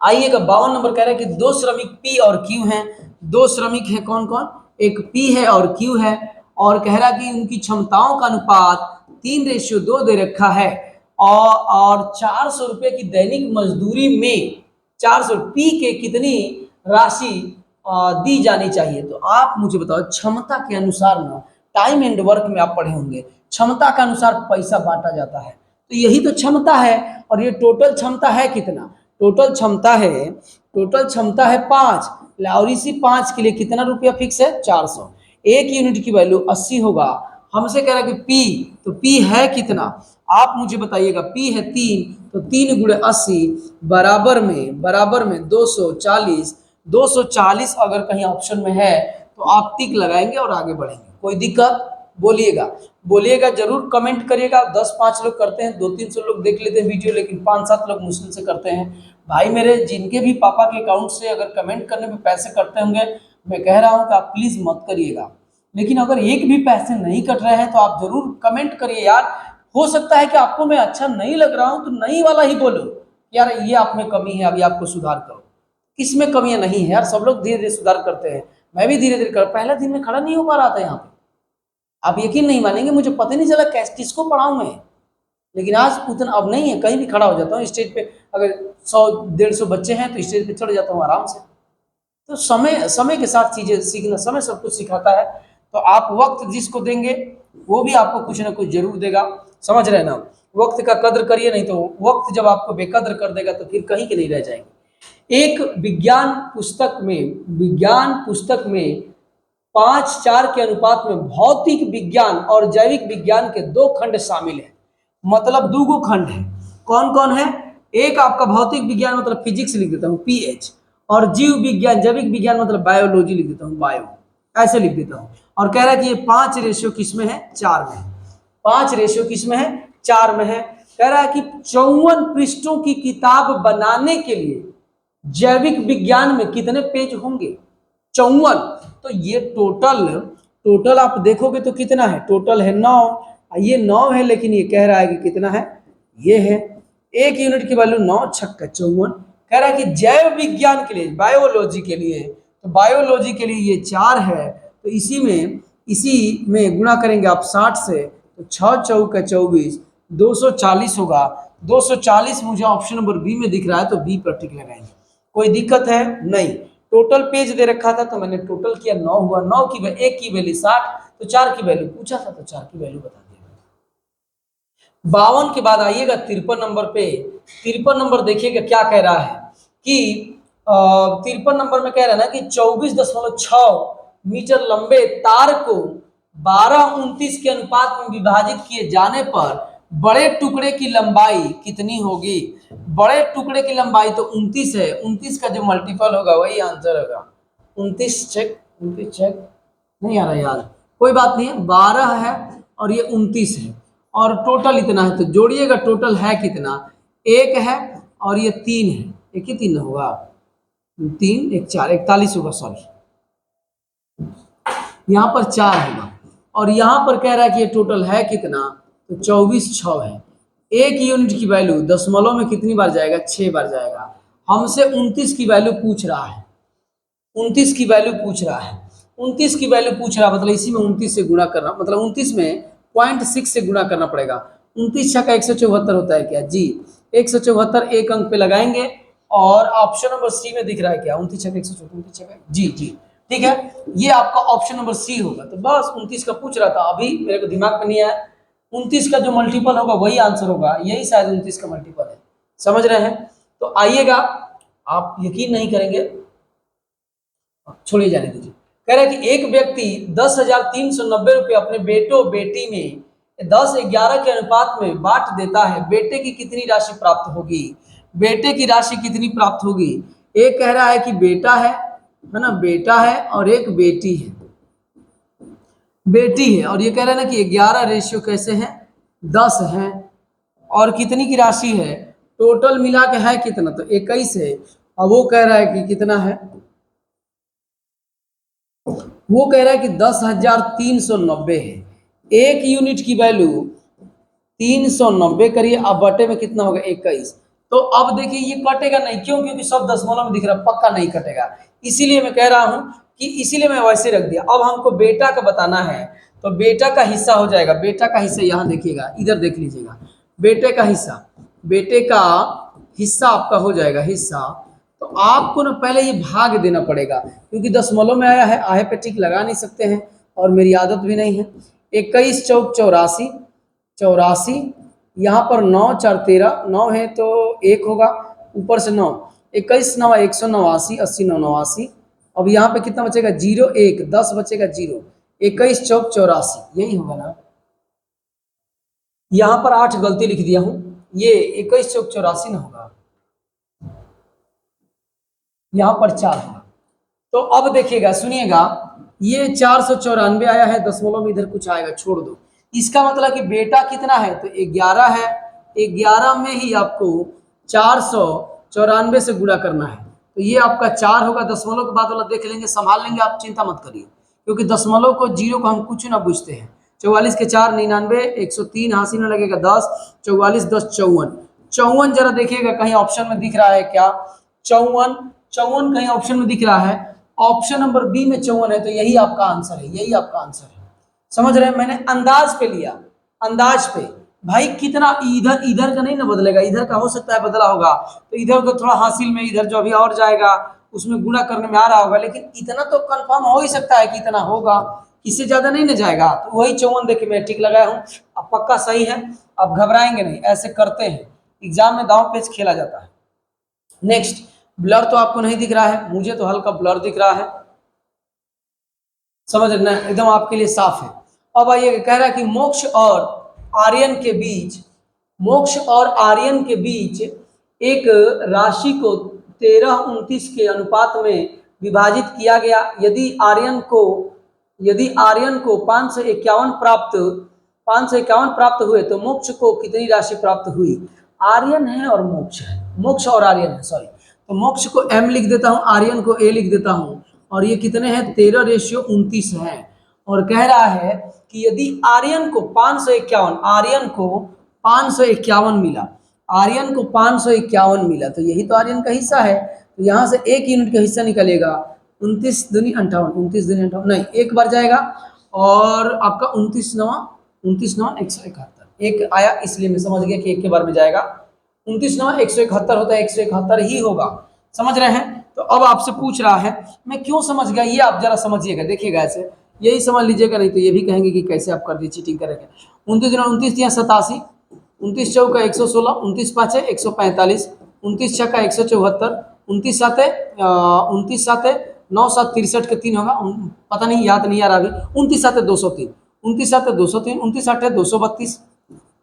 आइएगा 52 नंबर कह रहे हैं कि 2 श्रमिक पी और क्यू हैं। 2 श्रमिक हैं, कौन कौन, एक पी है और क्यू है, और कह रहा कि उनकी क्षमताओं का अनुपात 3:2 दे रखा है, और 400 रुपये की दैनिक मजदूरी में 400 पी के कितनी राशि दी जानी चाहिए। तो आप मुझे बताओ, क्षमता के अनुसार ना, टाइम एंड वर्क में आप पढ़े होंगे, क्षमता के अनुसार पैसा बांटा जाता है, तो यही तो क्षमता है। और ये टोटल क्षमता है कितना, टोटल क्षमता है, टोटल क्षमता है 5, और इसी 5 के लिए कितना रुपया फिक्स है, 400। एक यूनिट की वैल्यू 80 होगा। हमसे कह रहा है कि पी, तो पी है कितना, आप मुझे बताइएगा, P है 3, तो 3 गुणे 80 बराबर में 240। 240 अगर कहीं ऑप्शन में है तो आप टिक लगाएंगे और आगे बढ़ेंगे। कोई दिक्कत? बोलिएगा जरूर, कमेंट करिएगा। 10-5 लोग करते हैं, 200-300 लोग देख लेते हैं वीडियो, लेकिन 5-7 लोग मुश्किल से करते हैं। भाई मेरे, जिनके भी पापा के अकाउंट से अगर कमेंट करने पे पैसे कटते होंगे, मैं कह रहा हूँ कि आप प्लीज मत करिएगा। लेकिन अगर एक भी पैसे नहीं कट रहे हैं तो आप जरूर कमेंट करिए यार। हो सकता है कि आपको मैं अच्छा नहीं लग रहा हूं तो नहीं वाला ही बोलो, यार ये आप में कमी है, अभी आपको सुधार करो। किसमें कमियां नहीं है यार, सब लोग धीरे धीरे सुधार करते हैं। मैं भी धीरे धीरे कर, पहला दिन में खड़ा नहीं हो पा रहा था यहाँ पे, आप यकीन नहीं मानेंगे, मुझे पता नहीं चला कैसे किसको पढ़ाऊं मैं। लेकिन आज उतना अब नहीं है, कहीं भी खड़ा हो जाता हूँ स्टेज पे, अगर 100-150 बच्चे हैं तो स्टेज पे चढ़ जाता हूँ आराम से। तो समय समय के साथ चीजें सीखना, समय सब कुछ सिखाता है। तो आप वक्त जिसको देंगे वो भी आपको कुछ ना कुछ जरूर देगा, समझ रहे ना। वक्त का कद्र करिए, नहीं तो वक्त जब आपको बेकद्र कर देगा तो फिर कहीं के नहीं रह जाएंगे। एक विज्ञान पुस्तक में 5:4 के अनुपात में भौतिक विज्ञान और जैविक विज्ञान के 2 खंड शामिल हैं। मतलब 2 गो खंड है। कौन कौन है? एक आपका भौतिक विज्ञान मतलब फिजिक्स लिख देता हूँ PH, और जीव विज्ञान जैविक विज्ञान मतलब बायोलॉजी लिख देता हूँ बायो, ऐसे लिख देता हूँ। और कह रहा है कि ये 5 रेशियो किसमें है? 4 में है। 5 रेशियो किसमें है? 4 में है। कह रहा है कि 54 पृष्ठों की किताब बनाने के लिए जैविक विज्ञान में कितने पेज होंगे? 54। तो ये टोटल आप देखोगे तो कितना है? टोटल है 9। ये 9 है, लेकिन ये कह रहा है कि कितना है? ये है 1 यूनिट की वैल्यू 9 छक्का 54। कह रहा है कि जैव विज्ञान के लिए, बायोलॉजी के लिए, तो बायोलॉजी के लिए ये 4 है। तो इसी में गुणा करेंगे आप 60 से, तो 6 चौका 24, 240 होगा। 240 मुझे ऑप्शन नंबर बी में दिख रहा है, तो बी पर टिक लगाएंगे। कोई दिक्कत है? नहीं। टोटल पेज दे रखा था तो मैंने टोटल किया, 9 हुआ। 9 की 1 की वैल्यू 60, तो 4 की वैल्यू पूछा था तो 4 की वैल्यू बता दिया। 52 के बाद आइएगा 53 नंबर पे। 53 नंबर देखिएगा क्या कह रहा है कि 53 नंबर में कह रहा है ना कि 24.6 मीटर लंबे तार को 12-29 के अनुपात में विभाजित किए जाने पर बड़े टुकड़े की लंबाई कितनी होगी? बड़े टुकड़े की लंबाई तो 29 है, 29 का जो मल्टीपल होगा वही आंसर होगा। 29 चेक, 29 चेक नहीं आ रहा यार, कोई बात नहीं है। 12 है और ये 29 है और टोटल इतना है, तो जोड़िएगा टोटल है कितना? 1 है और ये 3 है, 1 ही 3 होगा, 3 1 4 41 होगा, सॉरी यहाँ पर 4 होगा। और यहाँ पर कह रहा है कि ये टोटल है कितना? तो 24/6 है। 1 यूनिट की वैल्यू दशमलव में कितनी बार जाएगा? 6 बार जाएगा। हमसे 29 की वैल्यू पूछ रहा है, 29 की वैल्यू पूछ रहा है, 29 की वैल्यू पूछ रहा है, मतलब इसी में 29 से गुणा करना, मतलब 29 में 0.6 से गुणा करना पड़ेगा। 29 छक्का 174 होता है क्या? जी, 174 एक अंक पे लगाएंगे। और ऑप्शन नंबर सी में दिख रहा है क्या? 29 छक्का 174, 29 छक्का, जी जी ठीक है, ये आपका ऑप्शन नंबर सी होगा। तो बस 29 का पूछ रहा था, अभी मेरे को दिमाग में नहीं आया। 29 का जो मल्टीपल होगा वही आंसर होगा, यही शायद 29 का मल्टीपल है, समझ रहे हैं। तो आइएगा, आप यकीन नहीं करेंगे, छोड़िए जाने दीजिए। कह रहे हैं कि एक व्यक्ति 10,390 रुपये अपने बेटो बेटी में 10-11 के अनुपात में बांट देता है, बेटे की कितनी राशि प्राप्त होगी? बेटे की राशि कितनी प्राप्त होगी? एक कह रहा है कि बेटा है ना, बेटा है, और एक बेटी है, और ये कह रहे हैं ना कि 11 रेशियो कैसे है? 10 है। और कितनी की राशि है? टोटल मिला के है कितना? तो 21 है। और वो कह रहा है कि कितना है? वो कह रहा है कि 10,390 है। 1 यूनिट की वैल्यू 390 करिए, अब बटे में कितना होगा? 21। तो अब देखिए ये कटेगा नहीं, क्यों? क्योंकि सब दशमलव में दिख रहा है, पक्का नहीं कटेगा। इसीलिए मैं कह रहा हूं कि इसीलिए मैं वैसे रख दिया। अब हमको बेटा का बताना है, तो बेटा का हिस्सा हो जाएगा। बेटा का हिस्सा यहाँ देखिएगा, इधर देख लीजिएगा, बेटे का हिस्सा आपका हो जाएगा हिस्सा। तो आपको ना पहले ये भाग देना पड़ेगा, क्योंकि दशमलव में आया है, आहे पे टिक लगा नहीं सकते हैं और मेरी आदत भी नहीं है। 21 चौक 84, 84, यहाँ पर 9 4 13, 9 है तो 1 होगा, ऊपर से 9, 21 9 189, 80 9 89। अब यहाँ पे कितना बचेगा? 0 1, 10 बचेगा 0, 21 चौक 84, यही होगा ना? यहां पर 8 गलती लिख दिया हूं, ये 21 चौक 84 ना होगा, यहां पर 4 होगा। तो अब देखिएगा, सुनिएगा, ये 494 आया है, दशमलव में इधर कुछ आएगा, छोड़ दो। इसका मतलब कि बेटा कितना है, तो 11 है। 11 में ही आपको 494 से गुणा करना है, तो ये आपका 4 होगा। दशमलव के बाद वाला देख लेंगे, संभाल लेंगे, आप चिंता मत करिए, क्योंकि दशमलव को, जीरो को हम कुछ ना पूछते हैं। 44 के 4 99, 103 हासिल में लगेगा 10, 44 10 54। 54 जरा देखिएगा कहीं ऑप्शन में दिख रहा है क्या, 54, 54 कहीं ऑप्शन में दिख रहा है, ऑप्शन नंबर बी में 54 है, तो यही आपका आंसर है, यही आपका आंसर है। समझ रहे हैं, मैंने अंदाज पे लिया, अंदाज पे। भाई कितना इधर, इधर का नहीं ना बदलेगा, इधर का हो सकता है बदला होगा, तो इधर को थोड़ा हासिल में, इधर जो अभी और जाएगा उसमें गुणा करने में आ रहा होगा, लेकिन इतना तो कंफर्म हो ही सकता है कि इतना होगा, इससे ज्यादा नहीं ना जाएगा। तो वही 54 देखिए मैं टिक लगाया हूँ, अब पक्का सही है। अब घबराएंगे नहीं, ऐसे करते हैं एग्जाम में, दांव पेच खेला जाता है। नेक्स्ट, ब्लर तो आपको नहीं दिख रहा है, मुझे तो हल्का ब्लर दिख रहा है, समझ रहे ना, एकदम आपके लिए साफ है। अब आइए, कह रहा है कि मोक्ष और आर्यन के बीच, मोक्ष और आर्यन के बीच एक राशि को 13 29 के अनुपात में विभाजित किया गया। यदि आर्यन को 551 प्राप्त हुए तो मोक्ष को कितनी राशि प्राप्त हुई। आर्यन है और मोक्ष है, मोक्ष और आर्यन है, सॉरी, तो मोक्ष को m लिख देता हूं, आर्यन को a लिख देता हूं, और ये कितने हैं, 13:29 है। और कह रहा है कि यदि आर्यन को 551, आर्यन को 551 मिला, आर्यन को 551 मिला, तो यही तो आर्यन का हिस्सा है, तो यहां से 1 यूनिट का हिस्सा निकलेगा, 29 दूनी 58, 29 दूनी 58 नहीं, एक बार जाएगा, और आपका 29 9 171, एक आया इसलिए मैं समझ गया कि एक के बार में जाएगा, 29 9 171 होता है, 171 ही होगा। समझ रहे हैं, तो अब आपसे पूछ रहा है, मैं क्यों समझ गया, ये आप जरा समझिएगा, देखिएगा ऐसे, यही समझ लीजिएगा, नहीं तो ये भी कहेंगे कि कैसे आप कर दिए, चीटिंग करेंगे। 29 दिया 87, 29 चौका 116, 29 पाँचे 145, 29 छक्का 174, 29 साते 9 7 63 के 3 होगा, पता नहीं, याद नहीं आ रहा अभी, 29 साते 203, 29 साते 203, 29 आठे 232,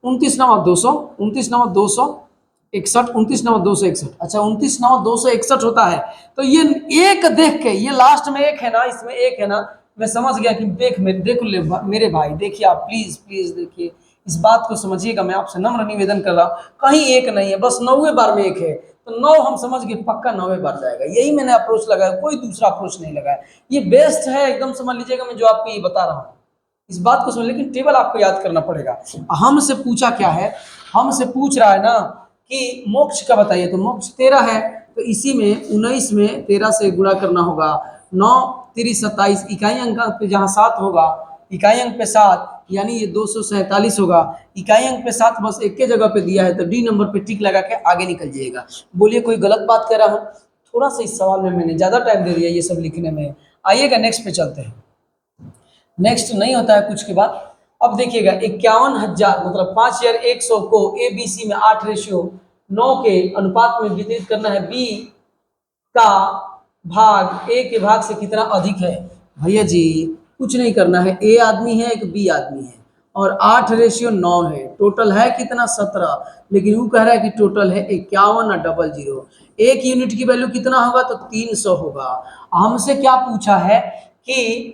29 9 200, 29 9 261, 29 9 261, अच्छा 29 9 261 होता है। तो ये एक देख के, ये लास्ट में एक है ना, इसमें एक है ना, मैं समझ गया कि देख ले मेरे भाई, देखिए आप प्लीज प्लीज देखिए, इस बात को समझिएगा, मैं आपसे नम्र निवेदन कर रहा हूँ, कहीं एक नहीं है, बस 9वें बार में एक है, तो 9 हम समझ गए पक्का 9वें बार जाएगा, यही मैंने अप्रोच लगाया, कोई दूसरा अप्रोच नहीं लगाया, ये बेस्ट है, एकदम समझ लीजिएगा, मैं जो आपको ये बता रहा हूँ इस बात को समझ, लेकिन टेबल आपको याद करना पड़ेगा। हमसे पूछा क्या है, हमसे पूछ रहा है ना कि मोक्ष का बताइए, तो मोक्ष 13 है, तो इसी में 19 में 13 से गुणा करना होगा, 9 3 27, इकाई अंक पे जहाँ 7 होगा, इकाई अंक पे 7, यानी ये 247 होगा, इकाई अंक पे 7 बस एक के जगह पे दिया है, तो डी नंबर पे टिक लगा के आगे निकल जाइएगा। बोलिए कोई गलत बात कर रहा हूँ, थोड़ा सा इस सवाल में मैंने ज्यादा टाइम दे दिया ये सब लिखने में। आइएगा नेक्स्ट पे चलते हैं, नेक्स्ट नहीं होता है कुछ के बाद। अब देखिएगा 51,000 मतलब 5,100 को ए बी सी में 8:9 के अनुपात में वितरित करना है, बी का भाग ए के भाग से कितना अधिक है। भैया जी कुछ नहीं करना है, ए आदमी है एक बी आदमी है, और 8:9 है, टोटल है कितना 17, लेकिन वो कह रहा है कि टोटल है 51 और 00, एक यूनिट की वैल्यू कितना होगा, तो 300 होगा। हमसे क्या पूछा है कि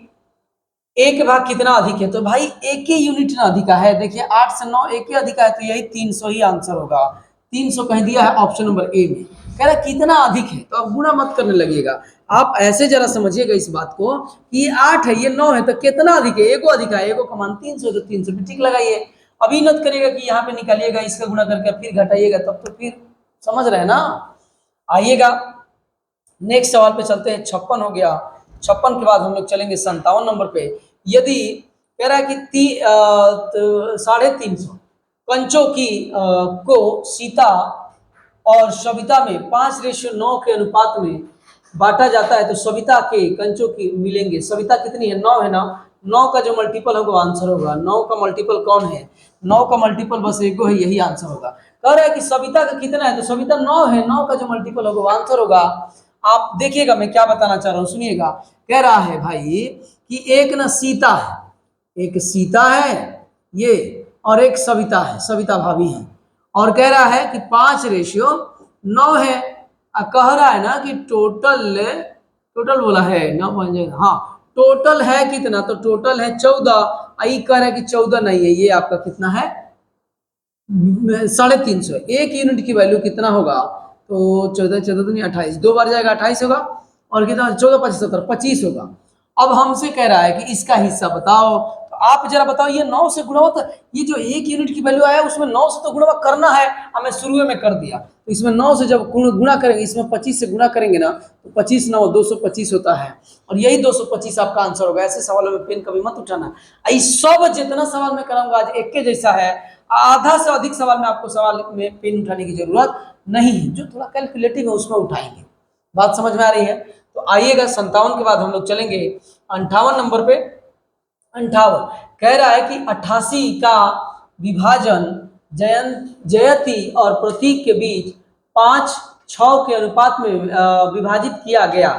एक भाग कितना अधिक है, तो भाई एक ही यूनिट ना अधिक है, देखिए 8 से 9 एक ही अधिक है, तो यही 300 ही आंसर होगा। 300 कह दिया है ऑप्शन नंबर ए में, कह रहा कितना अधिक है, तो अब गुणा मत करने लगिएगा, आप ऐसे जरा समझिएगा इस बात को कि ये 8 है ये 9 है, तो कितना अधिक है, एगो अधिक है, एगो का मान 300, तो 300 पे ठीक लगाइए। अभी नत करिएगा कि यहाँ पे निकालिएगा, इसका गुणा करके फिर घटाइएगा, तब तो फिर समझ रहे हैं ना। आइएगा नेक्स्ट सवाल पे चलते हैं, 56 हो गया, 56 के बाद हम लोग चलेंगे 57 नंबर पे। यदि कह रहा है कि 350 कंचों की को सीता और सविता में 5:9 के अनुपात में बांटा जाता है, तो सविता के कंचों की मिलेंगे, सविता कितनी है, 9 है ना, 9 का जो मल्टीपल होगा आंसर होगा, 9 का मल्टीपल कौन है, 9 का मल्टीपल बस एक है, यही आंसर होगा। कह रहा है कि सविता का कितना है, तो सविता 9 है, 9 का जो मल्टीपल होगा आंसर होगा। आप देखिएगा मैं क्या बताना चाह रहा हूं, सुनिएगा, कह रहा है भाई कि एक ना सीता है, एक सीता है ये, और एक सविता है, सविता भाभी है, और कह रहा है कि 5:9 है। कह रहा है ना कि टोटल, टोटल बोला है 9, हाँ टोटल है कितना, तो टोटल है 14। आई कह रहा है कि 14 नहीं है, ये आपका कितना है 350। एक यूनिट की वैल्यू कितना होगा, तो 14 14 दूनी 28, 2 बार जाएगा 28 होगा, और कितना 14 25 70 25 होगा। अब हमसे कह रहा है कि इसका हिस्सा बताओ, तो आप जरा बताओ, ये 9 से गुणा, तो ये जो एक यूनिट की वैल्यू आया उसमें 9 से तो गुणा करना है, हमें शुरू में कर दिया, तो इसमें 9 से जब गुणा करेंगे, इसमें 25 से गुणा करेंगे ना, तो 25 9 225 होता है, और यही 225 आपका आंसर होगा। ऐसे सवालों में पेन कभी मत उठाना। आई सब जितना सवाल मैं कराऊंगा आज एक के जैसा है, आधा से अधिक सवाल में आपको सवाल में पेन उठाने की जरूरत नहीं है, जो थोड़ा कैलकुलेटिव है उसमें उठाएंगे। बात समझ में आ रही है? तो आइएगा 57 के बाद हम लोग चलेंगे 58 नंबर पे। 58 कह रहा है कि 88 का विभाजन जयति और प्रतीक के बीच 5:6 के अनुपात में विभाजित किया गया,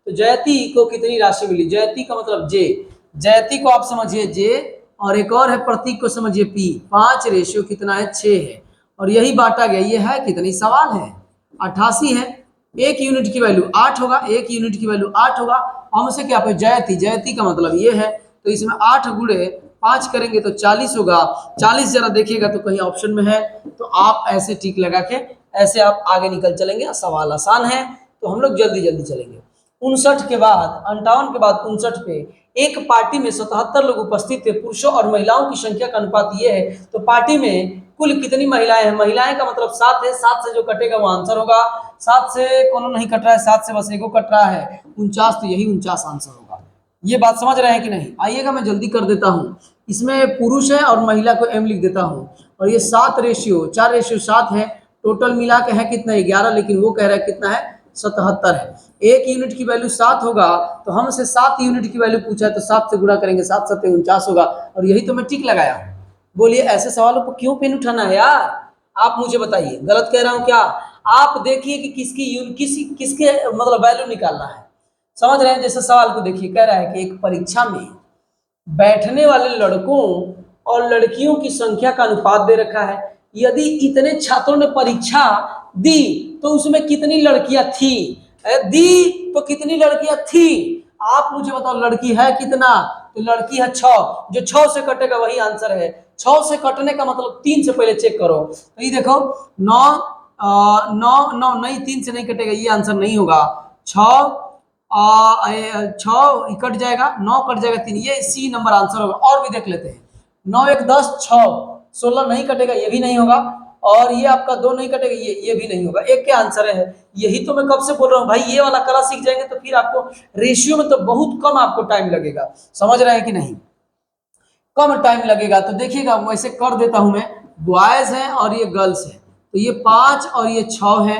तो जयति को कितनी राशि मिली? जयति का मतलब जे, जयति को आप समझिए जे, और एक और है प्रतीक को समझिए पी। 5 रेशियो कितना है 6 है, और यही बांटा गया। ये है कितनी, सवाल है 88 है। एक यूनिट की वैल्यू 8 होगा, एक यूनिट की वैल्यू 8 होगा। हमसे क्या पे जयति, जयति का मतलब ये है, तो इसमें 8 गुणे 5 करेंगे तो 40 होगा। 40 जरा देखिएगा तो कहीं ऑप्शन में है, तो आप ऐसे टिक लगा के ऐसे आप आगे निकल चलेंगे। सवाल आसान है तो हम लोग जल्दी जल्दी चलेंगे। 59 के बाद, 58 के बाद 59 पे, एक पार्टी में 77 लोग उपस्थित थे, पुरुषों और महिलाओं की संख्या का अनुपात ये है, तो पार्टी में कुल कितनी महिलाएं हैं? महिलाएं का मतलब 7 है, 7 से जो कटेगा वो आंसर होगा। 7 से कोनो नहीं कट रहा है, 7 से बस एगो कट रहा है 49, तो यही 49 आंसर होगा। ये बात समझ रहे हैं कि नहीं? आइएगा मैं जल्दी कर देता हूँ। इसमें पुरुष है और महिला को एम लिख देता हूँ, और ये 7 रेशियो 4 रेशियो 7 है, टोटल मिला के है कितना 11, लेकिन वो कह रहा है कितना है 77 है। एक यूनिट की वैल्यू 7 होगा, तो हमसे 7 यूनिट की वैल्यू पूछा है, तो 7 से गुणा करेंगे, 7 7 49 होगा, और यही तो मैं टिक लगाया हूँ। बोलिए ऐसे सवालों को क्यों पेन उठाना है यार? आप मुझे बताइए, गलत कह रहा हूं क्या? आप देखिए कि किसके मतलब वैल्यू निकालना है, समझ रहे हैं? जैसे सवाल को देखिए, कह रहा है कि एक परीक्षा में बैठने वाले लड़कों और लड़कियों की संख्या का अनुपात दे रखा है। यदि इतने छात्रों ने परीक्षा दी तो उसमें कितनी लड़कियां थी? दी तो कितनी लड़कियां थी? आप मुझे बताओ, लड़की है कितना? तो लड़की है 6, जो 6 से कटेगा वही आंसर है। 6 से कटने का मतलब 3 से पहले चेक करो, तो ये देखो 9 9 9 नहीं, 3 से नहीं कटेगा, ये आंसर नहीं होगा। 6 6 कट जाएगा, 9 कट जाएगा, 3, ये सी नंबर आंसर होगा। और भी देख लेते हैं, 9 1 10 6 16 नहीं कटेगा, ये भी नहीं होगा, और ये आपका 2 नहीं कटेगा, ये भी नहीं होगा। एक के आंसर है। यही तो मैं कब से बोल रहा हूँ भाई, ये वाला कला सीख जाएंगे तो फिर आपको रेशियो में तो बहुत कम आपको टाइम लगेगा। समझ रहे हैं कि नहीं? कम टाइम लगेगा। तो देखिएगा वैसे कर देता हूं मैं, बॉयज है और ये गर्ल्स है, तो ये 5 और ये 6 है,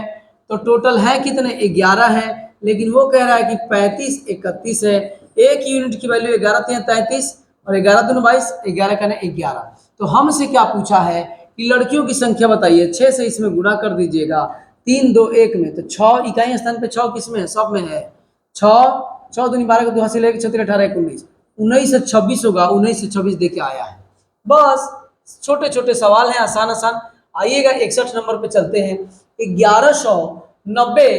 तो टोटल है कितने 11 है, लेकिन वो कह रहा है कि 35 31 है। एक यूनिट की वैल्यू 11 3 33, और 11 दूनी 22, 11 का 11। तो हमसे क्या पूछा है कि लड़कियों की संख्या बताइए। 6 से इसमें गुणा कर दीजिएगा, 3 2 1 में, तो 6 इकाई स्थान पे 6 किसमें है? सब में है। 6 6 दूनी 12 को 2 हासिल 1 6 18 19, 19 से 26 होगा, 19 से 26 देके आया है। बस छोटे छोटे सवाल हैं, आसान आसान। आइएगा 61 नंबर पे चलते हैं। 1190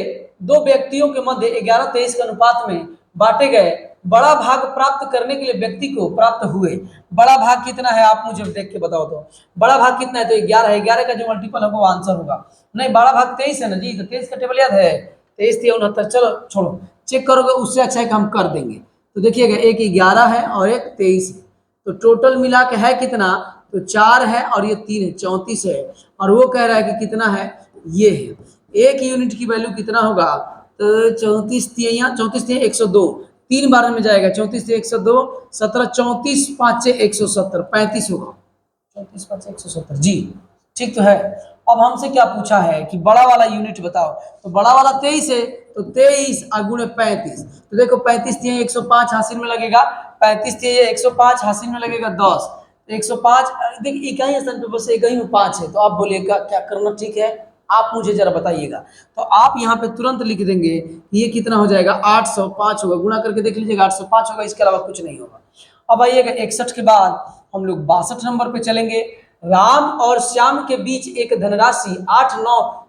दो व्यक्तियों के मध्य 11:23 के अनुपात में बांटे गए बड़ा भाग प्राप्त करने के लिए व्यक्ति को प्राप्त हुए। बड़ा भाग कितना है आप मुझे देख के बताओ, तो बड़ा भाग कितना है? तो 11 है, 11 का जो मल्टीपल होगा वो आंसर होगा। नहीं, बड़ा भाग 23 है ना जी, तो 23 का टेबल याद है, 23 3 69। चलो छोड़ो, चेक करोगे उससे अच्छा है कि हम कर देंगे। तो देखिएगा एक 11 है और एक 23 है, तो टोटल मिला के है कितना? तो 4 है और ये 3 है, 34 है। और वो कह रहा है कि कितना है? ये है। एक यूनिट की वैल्यू कितना होगा? तो 34 तिया 34 तिया 102, 3 बार में जाएगा, 34 तिया 102, 17 34 5 170, 35 होगा। 34 5 170 जी, ठीक तो है। अब हमसे क्या पूछा है कि बड़ा वाला यूनिट बताओ, तो बड़ा वाला 23 है, तो 23 गुणे 35, तो देखो 35 तिया 105 हासिल में लगेगा, 35 तिया 105 हासिल में लगेगा 10, 105 देखिए इकाई स्थान पे बस एक ही में 5 है, तो आप बोलिएगा क्या करना ठीक है? आप मुझे जरा बताइएगा। तो आप यहाँ पे तुरंत लिख देंगे, ये कितना हो जाएगा? 805 होगा, गुणा करके देख लीजिएगा 805 होगा, इसके अलावा कुछ नहीं होगा। अब आइएगा 61 के बाद हम लोग 62 नंबर पे चलेंगे। राम और श्याम के बीच एक धनराशि 8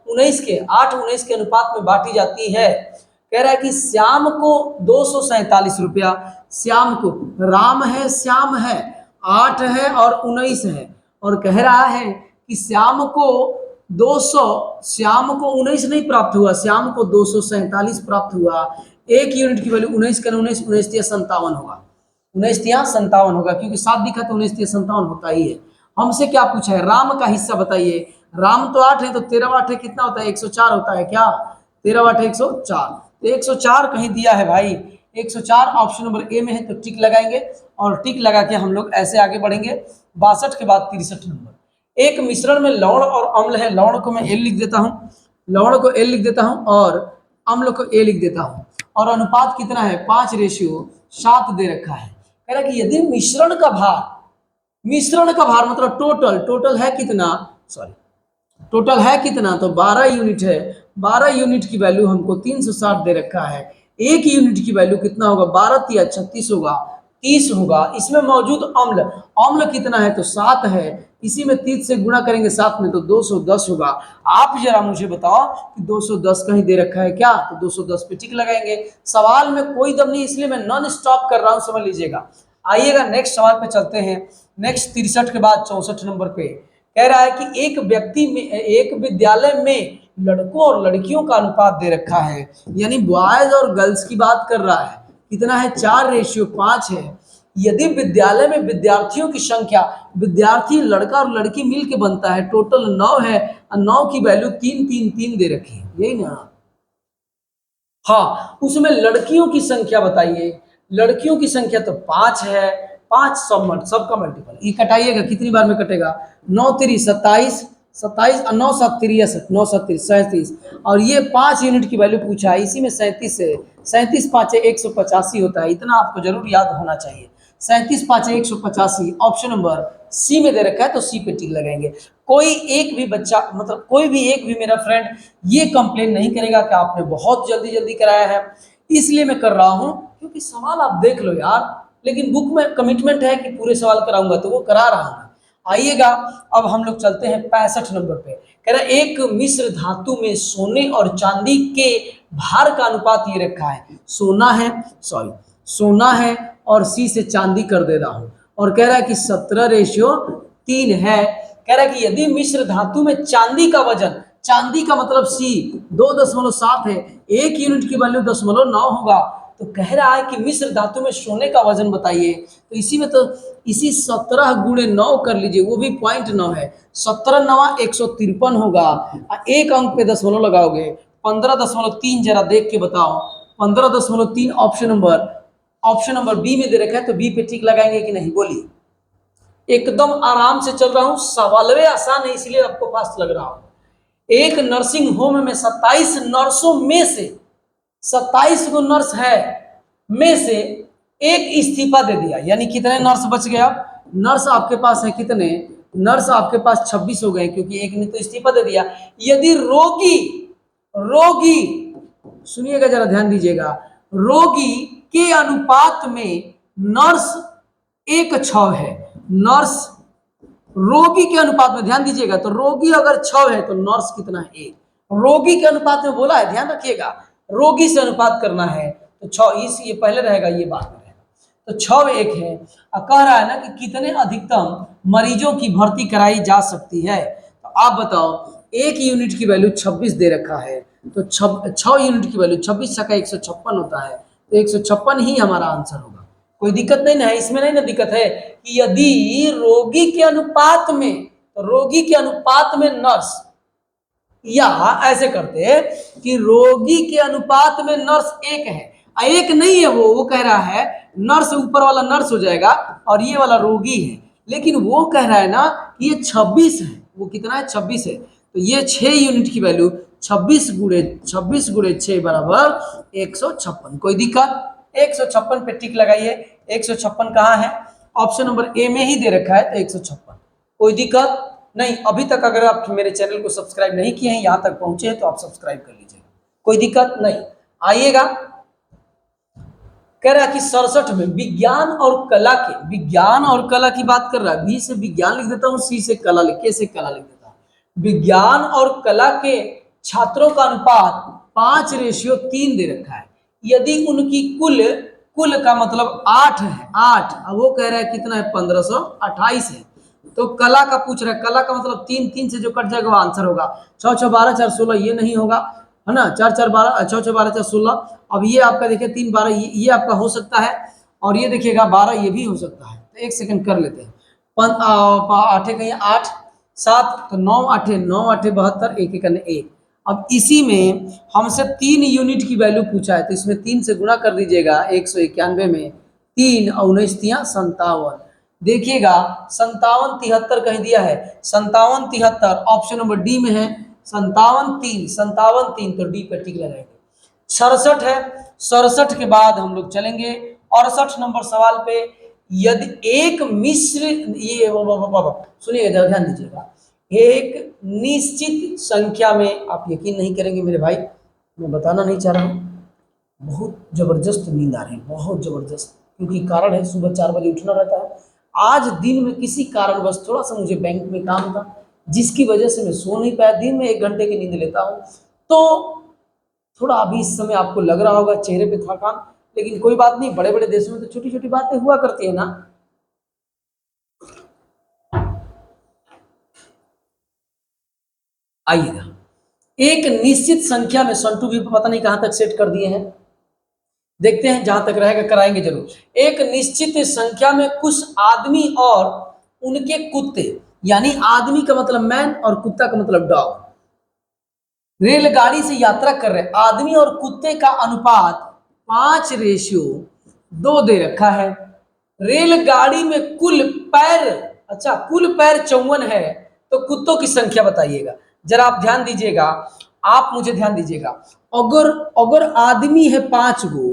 19 के अनुपात में बांटी जाती है। कह रहा है कि श्याम को 247 रुपया, श्याम को, राम है श्याम है, 8 है और 19 है, और कह रहा है कि श्याम को 200, श्याम को 19 नहीं प्राप्त हुआ, श्याम को 247 प्राप्त हुआ। एक यूनिट की वैल्यू 19 का 19, 19 तिया 57 होगा, 19 तिया 57 होगा, क्योंकि 7 दिखा तो 19 तिया 57 होता ही है। हमसे क्या पूछा है, राम का हिस्सा बताइए। राम तो 8 है, तो 13 8 है कितना होता है, 104 होता है क्या, 13 8 104, तो 104 कहीं दिया है भाई, 104 ऑप्शन नंबर ए में है, तो टिक लगाएंगे और टिक लगा के हम लोग ऐसे आगे बढ़ेंगे। 62 के बाद 63 नंबर, एक मिश्रण में लवण और अम्ल है, लवण को मैं एल लिख देता हूं, लवण को एल लिख देता हूं और अम्ल को ए लिख देता हूं, और अनुपात कितना है 5:7 दे रखा है। कह रहा कि यदि मिश्रण का भार, मिश्रण का भार मतलब टोटल है कितना, सॉरी टोटल है कितना, तो 12 यूनिट है, 12 यूनिट की वैल्यू हमको 360 दे रखा है। एक यूनिट की वैल्यू कितना होगा, 12 तिया 36 होगा, 30 होगा। इसमें मौजूद अम्ल, अम्ल कितना है तो 7 है, इसी में 30 से गुणा करेंगे 7 में तो 210 होगा। आप जरा मुझे बताओ कि 210 कहीं दे रखा है क्या, तो 210 पे टिक लगाएंगे। सवाल में कोई दम नहीं, इसलिए मैं नॉन स्टॉप कर रहा हूं, समझ लीजिएगा। आइएगा नेक्स्ट सवाल पे चलते हैं। नेक्स्ट 63 के बाद 64 नंबर पे कह रहा है कि एक व्यक्ति में, एक विद्यालय में लड़कों और लड़कियों का अनुपात दे रखा है, यानी बॉयज और गर्ल्स की बात कर रहा है। कितना है, 4:5 है। यदि विद्यालय में विद्यार्थियों की संख्या, विद्यार्थी लड़का और लड़की मिलके बनता है, टोटल 9 है, और 9 की वैल्यू 3 3 3 दे रखी है, यही ना। हाँ, उसमें लड़कियों की संख्या बताइए, लड़कियों की संख्या तो 5 है, 5 सबका मल्टीपल, ये कटाइएगा कितनी बार में कटेगा, 9 3 27, 27 और 9 7 63, 9 7 37, और ये 5 यूनिट की वैल्यू पूछा है, इसी में 37 है, 37 5 185 होता है, इतना आपको जरूर याद होना चाहिए। 37 5 185 ऑप्शन नंबर सी में दे रखा है, तो सी पे टिक लगाएंगे। कोई एक भी बच्चा, मतलब कोई भी एक भी मेरा फ्रेंड ये कंप्लेन नहीं करेगा कि आपने बहुत जल्दी जल्दी कराया है, इसलिए मैं कर रहा हूं क्योंकि सवाल आप देख लो यार, लेकिन बुक में कमिटमेंट है कि पूरे सवाल कराऊंगा, तो वो करा रहा हूं। आइएगा, अब हम लोग चलते हैं 65 नंबर पे। कह रहा है एक मिश्र धातु में सोने और चांदी के भार का अनुपात ये रखा है, सोना है, सॉरी सोना है और सी से चांदी कर दे रहा हूं, और कह रहा है कि 17:3 है। कह रहा है कि यदि मिश्र धातु में चांदी का वजन, चांदी का मतलब सी 2.7 है, एक यूनिट की वैल्यू 0.9 होगा, तो कह रहा है कि मिश्र धातु में सोने का वजन बताइए, तो इसी में तो इसी 17 गुणे 9 कर लीजिए, वो भी 0.9 है, 17 9 153 होगा, एक अंक पे दशमलव लगाओगे, 15.3 जरा देख के बताओ, 15.3 ऑप्शन नंबर बी में दे रखा है, तो बी पे टिक लगाएंगे कि नहीं, बोलिए। एकदम आराम से चल रहा हूं, सवाल आसान है इसलिए आपको फास्ट लग रहा हूं। एक नर्सिंग होम में 27 नर्सों में से, 27 गो नर्स है में से एक इस्तीफा दे दिया, यानी कितने नर्स बच गए, अब नर्स आपके पास है कितने, नर्स आपके पास 26 हो गए, क्योंकि एक ने तो इस्तीफा दे दिया। यदि रोगी, रोगी सुनिएगा जरा ध्यान दीजिएगा, रोगी के अनुपात में नर्स 1:6 है, नर्स रोगी के अनुपात में ध्यान दीजिएगा, तो रोगी अगर 6 है तो नर्स कितना है, 1, रोगी के अनुपात में बोला है, ध्यान रखिएगा, रोगी से अनुपात करना है तो 6, इस ये पहले रहेगा, ये बाद में रहेगा, तो 6 1 है। और कह रहा है ना कि कितने अधिकतम मरीजों की भर्ती कराई जा सकती है, तो आप बताओ, एक यूनिट की वैल्यू 26 दे रखा है, तो 6 यूनिट की वैल्यू 26 छक्का 156 होता है, तो 156 ही हमारा आंसर होगा। कोई दिक्कत नहीं ना है इसमें, नहीं ना दिक्कत है कि यदि रोगी के अनुपात में, तो रोगी के अनुपात में नर्स, या ऐसे करते कि रोगी के अनुपात में नर्स 1 है, एक नहीं है, वो कह रहा है नर्स, ऊपर वाला नर्स हो जाएगा और ये वाला रोगी है, लेकिन वो कह रहा है ना कि ये 26 है, वो कितना है 26 है, तो ये 6 यूनिट की वैल्यू 26 गुणे 6 बराबर 156। कोई दिक्कत, 156 पे टिक लगाइए। 156 कहाँ है, ऑप्शन नंबर ए में ही दे रखा है, तो 156। कोई दिक्कत नहीं। अभी तक अगर आप मेरे चैनल को सब्सक्राइब नहीं किए हैं, यहाँ तक पहुंचे हैं, तो आप सब्सक्राइब कर लीजिएगा, कोई दिक्कत नहीं। आइएगा कह रहा है कि 67 में विज्ञान और कला की बात कर रहा है। बी से विज्ञान लिख देता हूँ, सी से कला लिख, के से कला लिख देता हूँ। विज्ञान और कला के छात्रों का अनुपात 5:3 दे रखा है। यदि उनकी कुल कुल का मतलब 8 है, 8, अब वो कह रहा है कितना है, 1528 है। तो कला का पूछ रहा है, कला का मतलब 3, 3 से जो कट जाएगा वो आंसर होगा। 6 6 12 4 16 ये नहीं होगा, है ना, 4 4 12 6 6 12 4 16। अब ये आपका देखिए 3 12 ये आपका हो सकता है, और ये देखिएगा 12 ये भी हो सकता है। तो एक सेकंड कर लेते हैं। 8 कहीं 8 7 तो 9 8 9 8 72, एक करने 1। अब इसी में हमसे 3 यूनिट की वैल्यू पूछा है, तो इसमें 3 से गुणा कर दीजिएगा 191 में। 3 और 19 तिया 57। देखिएगा 57 73 कहीं दिया है, 57 73 ऑप्शन नंबर डी में है। 57 3 तो डी पर टिक लगाएंगे। 67 है, 67 के बाद हम लोग चलेंगे 68 नंबर सवाल पे। यदि एक मिश्र, ये सुनिएगा, ध्यान दीजिएगा, एक निश्चित संख्या में, आप यकीन नहीं करेंगे मेरे भाई, मैं बताना नहीं चाह रहा हूँ, बहुत जबरदस्त नींद आ रही है, बहुत जबरदस्त, क्योंकि कारण है सुबह 4 बजे उठना रहता है। आज दिन में किसी कारणवश थोड़ा सा मुझे बैंक में काम था, जिसकी वजह से मैं सो नहीं पाया। दिन में 1 घंटे की नींद लेता हूँ, तो थोड़ा अभी इस समय आपको लग रहा होगा चेहरे पे थकान, लेकिन कोई बात नहीं, बड़े बड़े देशों में तो छोटी छोटी बातें हुआ करती है ना। आइएगा, एक निश्चित संख्या में, संटू भी पता नहीं कहां तक सेट कर दिए हैं, देखते हैं, जहां तक रहेगा कराएंगे जरूर। एक निश्चित संख्या में कुछ आदमी और उनके कुत्ते, यानी आदमी का मतलब मैन और कुत्ता का मतलब डॉग, रेलगाड़ी से यात्रा कर रहे। आदमी और कुत्ते का अनुपात 5:2 दे रखा है। रेलगाड़ी में कुल पैर, अच्छा कुल पैर 54 है, तो कुत्तों की संख्या बताइएगा। जरा आप ध्यान दीजिएगा, आप मुझे ध्यान दीजिएगा। अगर अगर आदमी है 5 गो,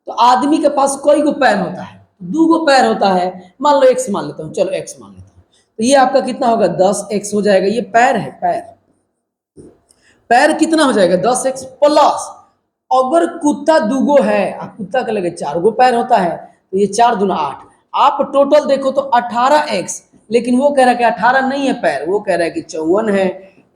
तो आदमी के पास कई गो पैर होता है? 2 गो पैर होता है। मान लो एक्स मान लेता हूँ, चलो एक्स मान लेता हूँ, तो ये आपका कितना होगा, 10x हो जाएगा। ये पैर है, पैर पैर कितना हो जाएगा, 10x प्लस, अगर कुत्ता 2 गो है, कुत्ता के लगे 4 गो पैर होता है, तो ये 4 दूना 8, आप टोटल देखो तो 18x, लेकिन वो कह रहा है कि 18 नहीं है पैर, वो कह रहा है कि 54 है।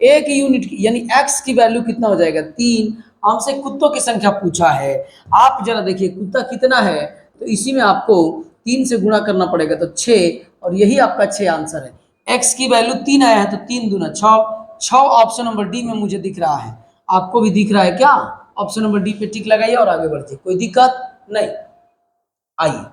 1 यूनिट की, यानी x की वैल्यू कितना हो जाएगा, 3। हमसे कुत्तों की संख्या पूछा है। आप जरा देखिए कुत्ता कितना है, तो इसी में आपको 3 से गुणा करना पड़ेगा, तो 6, और यही आपका 6 आंसर है। x की वैल्यू 3 आया है, तो 3 दूना 6। 6 ऑप्शन नंबर डी में मुझे दिख रहा है, आपको भी दिख रहा है क्या? ऑप्शन नंबर डी पे टिक लगाइए और आगे बढ़िए, कोई दिक्कत नहीं। आइए,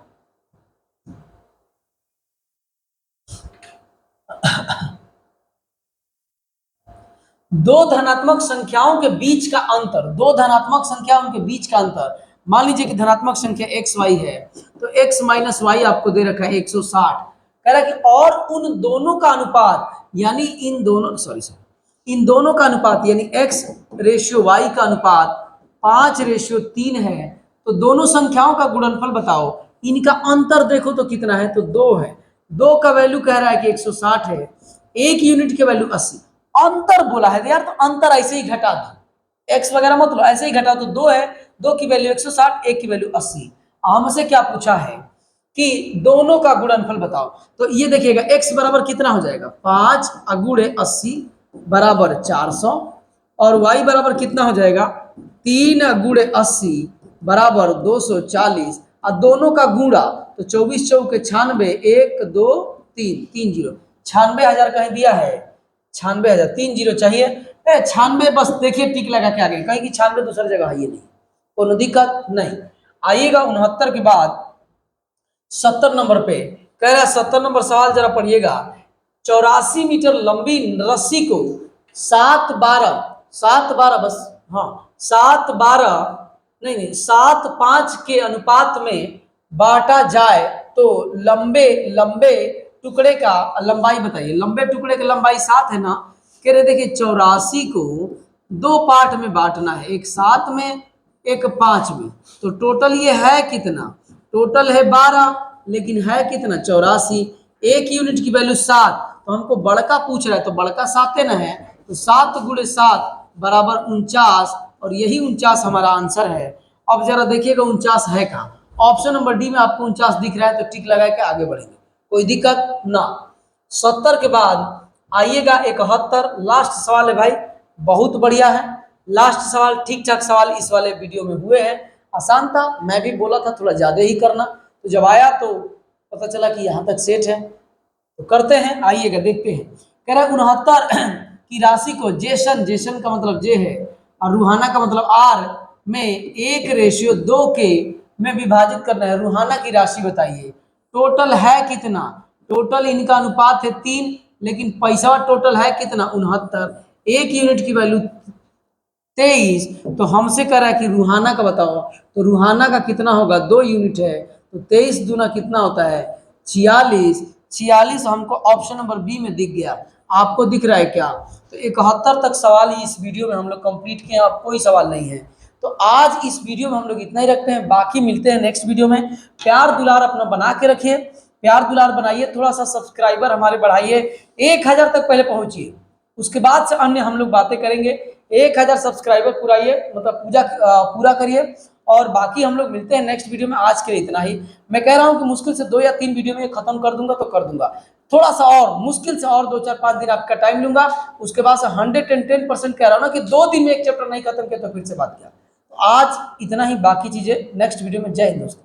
दो धनात्मक संख्याओं के बीच का अंतर, दो धनात्मक संख्याओं के बीच का अंतर, मान लीजिए कि धनात्मक संख्या एक्स वाई है, तो x माइनस वाई आपको दे रखा है 160। कह रहा है कि और उन दोनों का अनुपात, यानी इन दोनों, इन दोनों का अनुपात, यानी x रेशियो y का अनुपात 5:3 है, तो दोनों संख्याओं का गुणनफल बताओ। इनका अंतर देखो तो कितना है, तो 2 है। 2 का वैल्यू कह रहा है कि 160 है, 1 यूनिट की वैल्यू 80। अंतर बोला है यार, तो अंतर ऐसे ही घटा दो, एक्स वगैरह मत लो, ऐसे ही घटा दो। 2 है, 2 की वैल्यू 160, 1 की वैल्यू 80। हमसे क्या पूछा है कि दोनों का गुणनफल बताओ, तो ये देखिएगा x बराबर कितना हो जाएगा, 5 गुणे 80 बराबर 400, और y बराबर कितना हो जाएगा, 3 गुणे 80 बराबर 240, और दोनों का गुणा, तो 24 चौके 96, 1 2 3 3 जीरो, 96,000 कहीं दिया है, 96,000, 3 जीरो चाहिए, 96 बस देखिए टिक लगा के आगे, कहीं की 96 दूसरी जगह है, ये नहीं, कोई दिक्कत नहीं। आइएगा 69 के बाद 70 नंबर पे, कह रहा है 70 नंबर सवाल जरा पढ़िएगा। 84 मीटर लंबी रस्सी को 7 12 बस, हाँ 7 12 नहीं 7 5 के अनुपात में बांटा जाए, तो लंबे लंबे टुकड़े का लंबाई बताइए। लंबे टुकड़े की लंबाई 7 है ना, कह रहे देखिए 84 को 2 पार्ट में बांटना है, एक 7 में एक 5 में, तो टोटल ये है कितना, टोटल है 12, लेकिन है कितना 84। 1 यूनिट की वैल्यू 7, तो हमको बड़का पूछ रहा है, तो बड़का 7 ना है, तो 7 गुणे 7 बराबर 49, और यही 49 हमारा आंसर है। अब जरा देखिएगा 49 है कहाँ, ऑप्शन नंबर डी में आपको 49 दिख रहा है तो टिक लगा के आगे बढ़ेंगे, कोई दिक्कत ना। 70 के बाद आइएगा 71, लास्ट सवाल है भाई, बहुत बढ़िया है। लास्ट सवाल, ठीक ठाक सवाल इस वाले वीडियो में हुए हैं, आसान था, मैं भी बोला था थोड़ा ज्यादा ही करना, तो जब आया तो पता चला कि यहाँ तक सेट है, तो करते हैं, आइएगा देखते हैं। कह रहा है 69 की राशि को जेसन, जेसन का मतलब जे है और रूहाना का मतलब आर में 1:2 के में विभाजित करना है, रूहाना की राशि बताइए। टोटल है कितना, टोटल इनका अनुपात है 3, लेकिन पैसा टोटल है कितना 69, एक यूनिट की वैल्यू 23, तो हमसे कह रहा है कि रूहाना का बताओ, तो रूहाना का कितना होगा, 2 यूनिट है, तो 23 दूना कितना होता है 46, 46 हमको ऑप्शन नंबर बी में दिख गया, आपको दिख रहा है क्या? तो 71 तक सवाल ही इस वीडियो में हम लोग कंप्लीट किए, अब कोई सवाल नहीं है। तो आज इस वीडियो में हम लोग इतना ही रखते हैं, बाकी मिलते हैं नेक्स्ट वीडियो में। प्यार दुलार अपना बना के रखिए, प्यार दुलार बनाइए, थोड़ा सा सब्सक्राइबर हमारे बढ़ाइए, 1000 तक पहले पहुंचिए, उसके बाद से अन्य हम लोग बातें करेंगे। 1000 सब्सक्राइबर पुराइए, मतलब पूरा करिए, और बाकी हम लोग मिलते हैं नेक्स्ट वीडियो में। आज के लिए इतना ही, मैं कह रहा हूं कि मुश्किल से 2 या 3 वीडियो में ये खत्म कर दूंगा तो कर दूंगा, थोड़ा सा और मुश्किल से और 2 4 5 दिन आपका टाइम लूंगा, उसके बाद से 110% कह रहा हूं ना कि 2 दिन में एक चैप्टर नहीं खत्म किया तो फिर से बात किया। तो आज इतना ही, बाकी चीजें नेक्स्ट वीडियो में। जय हिंद दोस्तों।